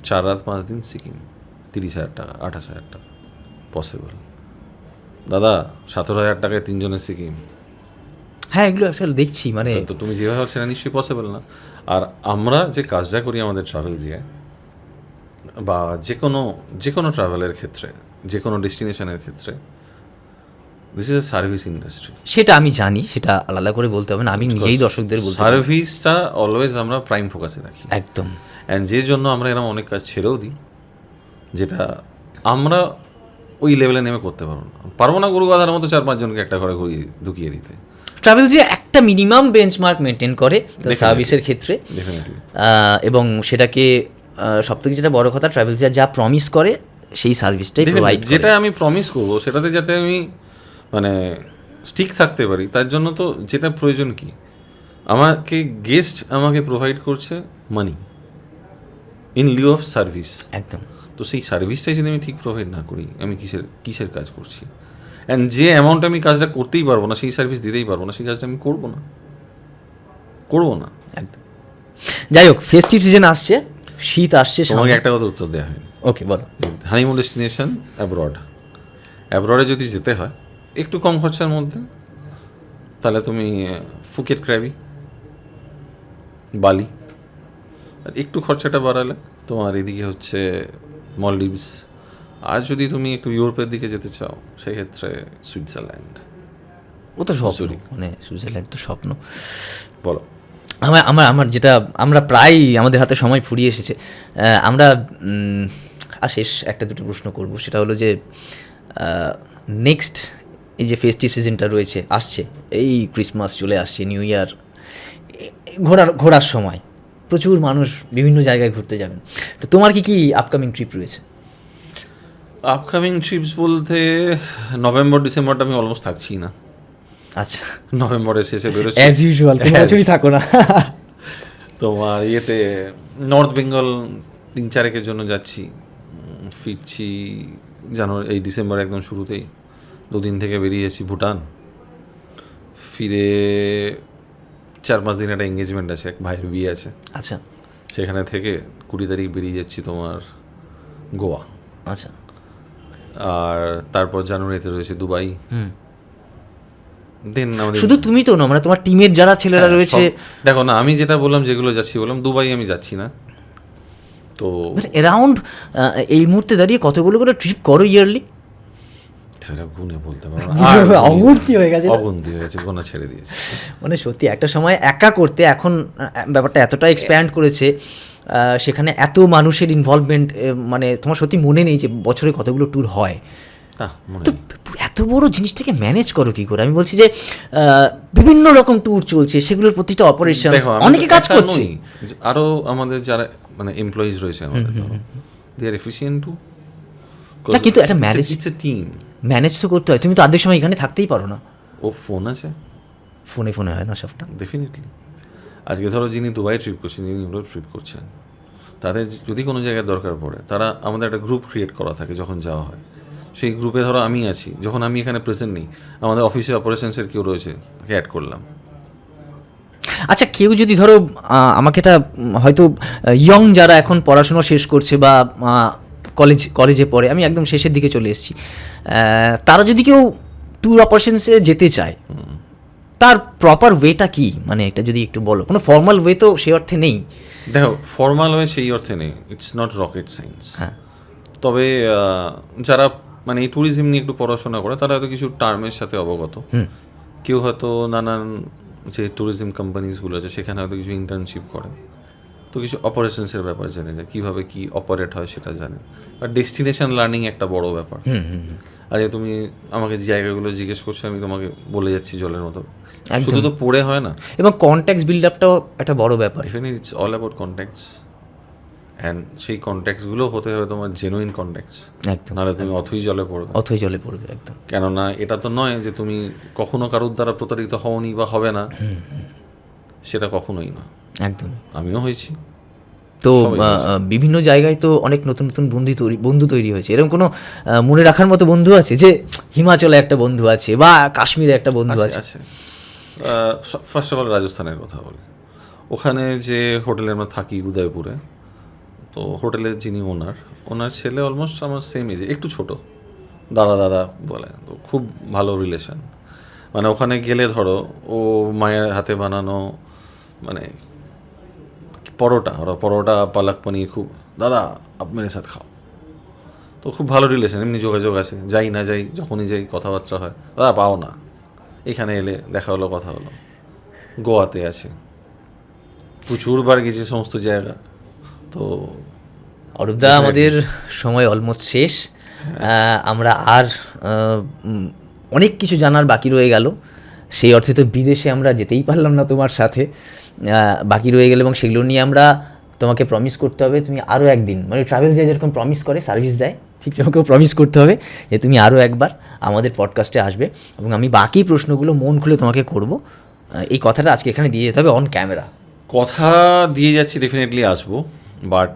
4 রাত 5 দিন সিকিম, 30,000 টাকা, 28,000 টাকা পসিবল। দাদা 17,000 টাকায় 3 জনের সিকিম। হ্যাঁ, এগুলো আসলে দেখছি, মানে তো তুমি যেভাবে ভাবছো সেটা নিশ্চয়ই পসিবল না। আর আমরা যে কাজটা করি আমাদের ট্রাভেল দিয়ে, বা যে কোনো ট্রাভেলের ক্ষেত্রে, যে কোনো ডেস্টিনেশনের ক্ষেত্রে, this is a service industry. সেটা আমি জানি, সেটা আলাদা করে বলতে হবে না, আমি নিজেই দর্শকদের বলতে পারি। সার্ভিসটা অলওয়েজ আমরা প্রাইম ফোকাসে রাখি একদম। অ্যান্ড যে জন্য আমরা এরকম অনেক কাজ ছেড়েও দিই, যেটা আমরা ওই লেভেলে নেমে করতে পারবো না গুরুগাধার মতো 4-5 জনকে একটা করে ঢুকিয়ে দিতে। ট্রাভেল যে একটা মিনিমাম বেঞ্চমার্ক মেনটেন করে সার্ভিসের ক্ষেত্রে, ডেফিনেটলি, এবং সেটাকে সবথেকে যেটা বড় কথা, ট্রাভেল যা প্রমিস করে সেই সার্ভিসটাই প্রোভাইড করে। যেটা আমি প্রমিস করবো সেটাতে যাতে আমি মানে স্টিক থাকতে পারি, তার জন্য তো যেটা প্রয়োজন কি, আমাকে গেস্ট আমাকে প্রোভাইড করছে মানি ইন লিউ অফ সার্ভিস। একদম। তো সেই সার্ভিসটাই যদি আমি ঠিক প্রোভাইড না করি, আমি কিসের কাজ করছি? অ্যান্ড যে অ্যামাউন্টে আমি কাজটা করতেই পারবো না, সেই সার্ভিস দিতেই পারবো না, সেই কাজটা আমি করবো না। একদম। যাই হোক, ফেস্টিভ সিজন আসছে, শীত আসছে, তোমাকে একটা কথা উত্তর দেওয়া হয়। ওকে, বলো। হানিমুন ডেস্টিনেশন অ্যাব্রডে যদি যেতে হয় একটু কম খরচার মধ্যে, তাহলে তুমি ফুকেট, ক্র্যাবি, বালি। আর একটু খরচাটা বাড়ালে তোমার এদিকে হচ্ছে মলডিভস। আর যদি তুমি একটু ইউরোপের দিকে যেতে চাও, সেক্ষেত্রে সুইজারল্যান্ড। ও তো স্বপ্ন, মানে সুইজারল্যান্ড তো স্বপ্ন। বলো। আমার আমার আমার যেটা আমরা প্রায় আমাদের হাতে সময় ফুরিয়ে এসেছে, আমরা আর শেষ একটা দুটো প্রশ্ন করব, সেটা হলো যে নেক্সট এই যে ফেস্টিভ সিজনটা রয়েছে, আসছে, এই ক্রিসমাস চলে আসছে, নিউ ইয়ার, ঘোরার সময় প্রচুর মানুষ বিভিন্ন জায়গায় ঘুরতে যাবেন, তো তোমার কি কি আপকামিং ট্রিপ রয়েছে? আপকামিং ট্রিপস বলতে নভেম্বর ডিসেম্বরটা আমি অলমোস্ট থাকছি না। আচ্ছা, নভেম্বরের শেষে বেরোচ্ছি অ্যাজ ইউজুয়াল বছরই থাকো না। তোমার ইয়েতে নর্থ বেঙ্গল 3-4 জন্য যাচ্ছি, ফিরছি জানুয়ারি এই ডিসেম্বর একদম শুরুতেই, 2 দিন থেকে বেরিয়ে যাচ্ছি ভুটান, ফিরে 4-5 দিন একটা এঙ্গেজমেন্ট আছে, এক ভাইয়ের বিয়ে আছে, আচ্ছা সেখানে থেকে 20 তারিখ বেরিয়ে যাচ্ছি তোমার গোয়া। আচ্ছা, আর তারপর জানুয়ারিতে রয়েছে দুবাই। দেন আমাদের শুধু তুমি তো না, মানে তোমার টিমের যারা ছেলেরা হ্যাঁ, রয়েছে, দেখো না, আমি যেটা বললাম, যেগুলো যাচ্ছি বললাম, দুবাই আমি যাচ্ছি না তো। অ্যারাউন্ড এই মুহূর্তে দাঁড়িয়ে কতগুলো করে ট্রিপ করো ইয়ারলি? সেটা গুনে বলতে পারবো না, অগুন্তি হয়ে গেছে না? অগুন্তি হয়ে গেছে, গোনা ছেড়ে দিয়েছে। মানে সত্যি একটা সময় একা করতে, এখন ব্যাপারটা এতটা এক্সপ্যান্ড করেছে, সেখানে এত মানুষের ইনভলভমেন্ট, মানে তোমার সত্যি মনে নেই যে বছরে কতগুলো ট্যুর হয়। মনে তো এত বড় জিনিসটাকে ম্যানেজ করো কি করে? আমি বলছি যে বিভিন্ন রকম ট্যুর চলছে, সেগুলোর প্রতিটা অপারেশন, দেখো, আমি অনেকে তো কাজ একা করছে। নই, আরো আমাদের যারা মানে এমপ্লয়িজ রয়েছে আমাদের, দে আর এফিশিয়েন্ট টু। না, কিন্তু একটা manage, it's a team, manage তো করতে হয়। তুমি তো অর্ধেক সময় এখানে থাকতেই পারো না, ও ফোন আছে, ফোনে হয় না সবটা। ডেফিনেটলি। আজকে ধরো যিনি দুবাই ট্রিপ করছেন, যিনি ইউরোপ ট্রিপ করছেন, তাদের যদি কোনো জায়গায় দরকার পড়ে, তারা আমাদের একটা গ্রুপ ক্রিয়েট করা থাকে যখন যাওয়া হয়, সেই গ্রুপে ধরো আমি আছি, যখন আমি এখানে প্রেজেন্ট নেই, আমাদের অফিসে অপারেশনসের কেউ রয়েছে, তাকে অ্যাড করলাম। আচ্ছা, কেউ যদি ধরো আমাকে এটা হয়তো ইয়ং যারা এখন পড়াশোনা শেষ করছে বা কলেজে পড়ে, আমি একদম শেষের দিকে চলে এসেছি, তারা যদি কেউ ট্যুর অপারেশনসে যেতে চায়, তার প্রপার ওয়েটা কি? মানে এটা যদি একটু বলো। কোনো ফর্মাল ওয়ে তো সে অর্থে নেই। দেখো, ফর্মাল হয়ে সেই অর্থে নেই, ইটস নট রকেট সায়েন্স। হ্যাঁ, তবে যারা মানে এই ট্যুরিজম নিয়ে একটু পড়াশোনা করে, তারা হয়তো কিছু টার্মের সাথে অবগত। কেউ হয়তো নানান যে ট্যুরিজম কোম্পানিজগুলো আছে, সেখানে হয়তো কিছু ইন্টার্নশিপ করে, তো কিছু অপারেশনসের ব্যাপার জানে, যে কীভাবে কী অপারেট হয় সেটা জানে। আর ডেস্টিনেশন লার্নিং একটা বড় ব্যাপার। আজকে তুমি আমাকে যে জায়গাগুলো জিজ্ঞেস করছো, আমি তোমাকে বলে যাচ্ছি জলের মতো, শুধু তো পড়ে হয় না। এবং কন্ট্যাক্টস বিল্ড আপটাও একটা বড় ব্যাপার। এখানে it's all about contacts, and সেই কন্ট্যাক্টসগুলো হতে হবে তোমার জেনুইন কন্ট্যাক্টস, একদম, নাহলে তুমি অথই জলে পড়বে। অথই জলে পড়বে একদম। কেননা এটা তো নয় যে তুমি কখনো কারোর দ্বারা প্রতারিত হওনি বা হবে না, সেটা কখনোই না। একদম। আমিও হয়েছি। তো বিভিন্ন জায়গায় তো অনেক নতুন নতুন বন্ধু তৈরি হয়েছে। এরকম কোনো মনে রাখার মতো বন্ধু আছে? যে হিমাচলে একটা বন্ধু আছে বা কাশ্মীরে একটা বন্ধু আছে? আছে। ফার্স্ট অফ অল রাজস্থানের কথা বলি। ওখানে যে হোটেলে আমরা থাকি উদয়পুরে, তো হোটেলের যিনি ওনার ছেলে অলমোস্ট আমার সেম এজে, একটু ছোট, দাদা বলে, তো খুব ভালো রিলেশন। মানে ওখানে গেলে ধরো, ও মায়ের হাতে বানানো মানে পরোটা পালক পনির, খুব দাদা আপ মেরে সাথে খাও, তো খুব ভালো রিলেশন। এমনি যোগাযোগ আছে, যাই না যাই, যখনই যাই কথাবার্তা হয়, দাদা পাও না, এখানে এলে দেখা হলো, কথা হলো। গোয়াতে আছে, প্রচুরবার গেছি সমস্ত জায়গা। তো অরূপদা, আমাদের সময় অলমোস্ট শেষ। আমরা আর অনেক কিছু জানার বাকি রয়ে গেল। সেই অর্থে তো বিদেশে আমরা যেতেই পারলাম না তোমার সাথে, বাকি রয়ে গেল, এবং সেগুলো নিয়ে আমরা তোমাকে প্রমিস করতে হবে, তুমি আরও একদিন, মানে ট্রাভেল যে যেরকম প্রমিস করে, সার্ভিস দেয়, ঠিক তোমাকেও প্রমিস করতে হবে যে তুমি আরও একবার আমাদের পডকাস্টে আসবে, এবং আমি বাকি প্রশ্নগুলো মন খুলে তোমাকে করব। এই কথাটা আজকে এখানে দিয়ে যেতে হবে অন ক্যামেরা। কথা দিয়ে যাচ্ছি, ডেফিনেটলি আসবো, বাট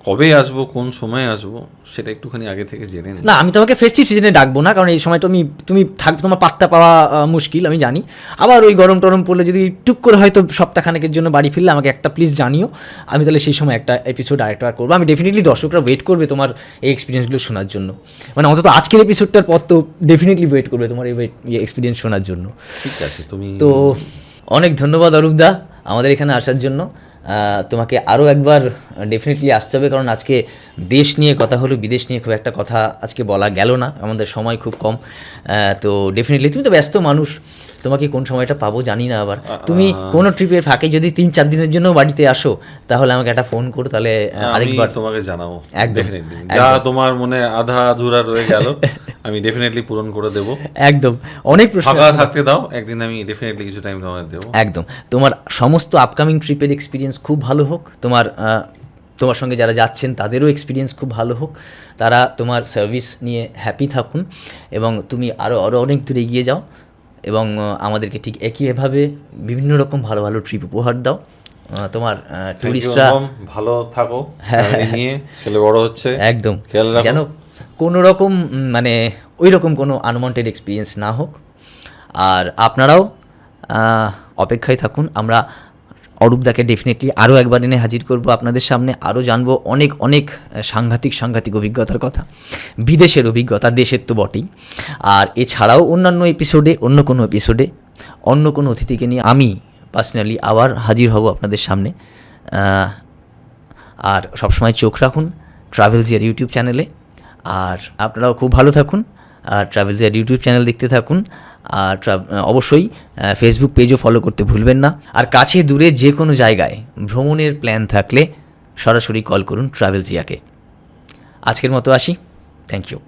কবে আসবো, কোন সময় আসবো, সেটা একটুখানি আগে থেকে জেনে নিই। না, আমি তোমাকে ফেস্টিভ সিজনে ডাকবো না, কারণ এই সময় তুমি থাকবে, তোমার পাত্তা পাওয়া মুশকিল, আমি জানি। আবার ওই গরম টরম পড়লে যদি টুক করে হয়তো সপ্তাহখানেকের জন্য বাড়ি ফিরলে আমাকে একটা প্লিজ জানিও, আমি তাহলে সেই সময় একটা এপিসোড আরেকবার করবো। আমি ডেফিনেটলি, দর্শকরা ওয়েট করবে তোমার এই এক্সপিরিয়েন্সগুলো শোনার জন্য, মানে অন্তত আজকের এপিসোডটার পর তো ডেফিনেটলি ওয়েট করবে তোমার এই এক্সপিরিয়েন্স শোনার জন্য। ঠিক আছে, তুমি তো অনেক ধন্যবাদ অরূপদা আমাদের এখানে আসার জন্য। তোমাকে আরও একবার ডেফিনেটলি আসতে হবে, কারণ আজকে দেশ নিয়ে কথা হলো, বিদেশ নিয়ে খুব একটা কথা আজকে বলা গেল না, আমাদের সময় খুব কম। তো ডেফিনেটলি তুমি তো ব্যস্ত মানুষ, তোমাকে কোন সময়টা পাবো জানি না। আবার তুমি কোনো ট্রিপের ফাঁকে যদি 3-4 দিনের জন্য বাড়িতে আসো, তাহলে আমাকে একটা ফোন করো, তাহলে আমি আরেকবার তোমাকে জানাবো একদম, definitely। যা তোমার মনে আধা আধুরা রয়ে গেল আমি ডেফিনেটলি পূরণ করে দেবো। একদম। অনেক প্রশ্ন ফাঁকা থাকতে দাও একদিন, আমি ডেফিনেটলি কিছু টাইম তোমাকে দেবো। একদম। তোমার সমস্ত আপকামিং ট্রিপের এক্সপিরিয়েন্স খুব ভালো হোক, তোমার সঙ্গে যারা যাচ্ছেন তাদেরও এক্সপিরিয়েন্স খুব ভালো হোক, তারা তোমার সার্ভিস নিয়ে হ্যাপি থাকুন এবং তুমি আরও অনেক দূর এগিয়ে যাও এবং আমাদেরকে ঠিক একইভাবে বিভিন্ন রকম ভালো ভালো ট্রিপ উপহার দাও। তোমার ট্যুরিস্টরা ভালো থাকো, family নিয়ে ছেলে বড় হচ্ছে, একদম খেয়াল রাখো। যেন কোনো রকম মানে ওই রকম কোনো আনওয়ান্টেড এক্সপিরিয়েন্স না হোক। আর আপনারাও অপেক্ষায় থাকুন, আমরা অরূপদাকে ডেফিনেটলি আরও একবার এনে হাজির করব আপনাদের সামনে, আরও জানবো অনেক অনেক সাংঘাতিক অভিজ্ঞতার কথা, বিদেশের অভিজ্ঞতা, দেশের তো বটেই। আর এছাড়াও অন্যান্য এপিসোডে, অন্য কোনো এপিসোডে অন্য কোনো অতিথিকে নিয়ে আমি পার্সোনালি আবার হাজির হব আপনাদের সামনে। আর সবসময় চোখ রাখুন ট্রাভেলজিয়ার ইউটিউব চ্যানেলে। আর আপনারাও খুব ভালো থাকুন আর ট্রাভেলজিয়ার ইউটিউব চ্যানেল দেখতে থাকুন। আর অবশ্যই ফেসবুক পেজও ফলো করতে ভুলবেন না। আর কাছে দূরে যে কোনো জায়গায় ভ্রমণের প্ল্যান থাকলে সরাসরি কল করুন ট্রাভেলজিয়াকে। আজকের মতো আসি, থ্যাংক ইউ।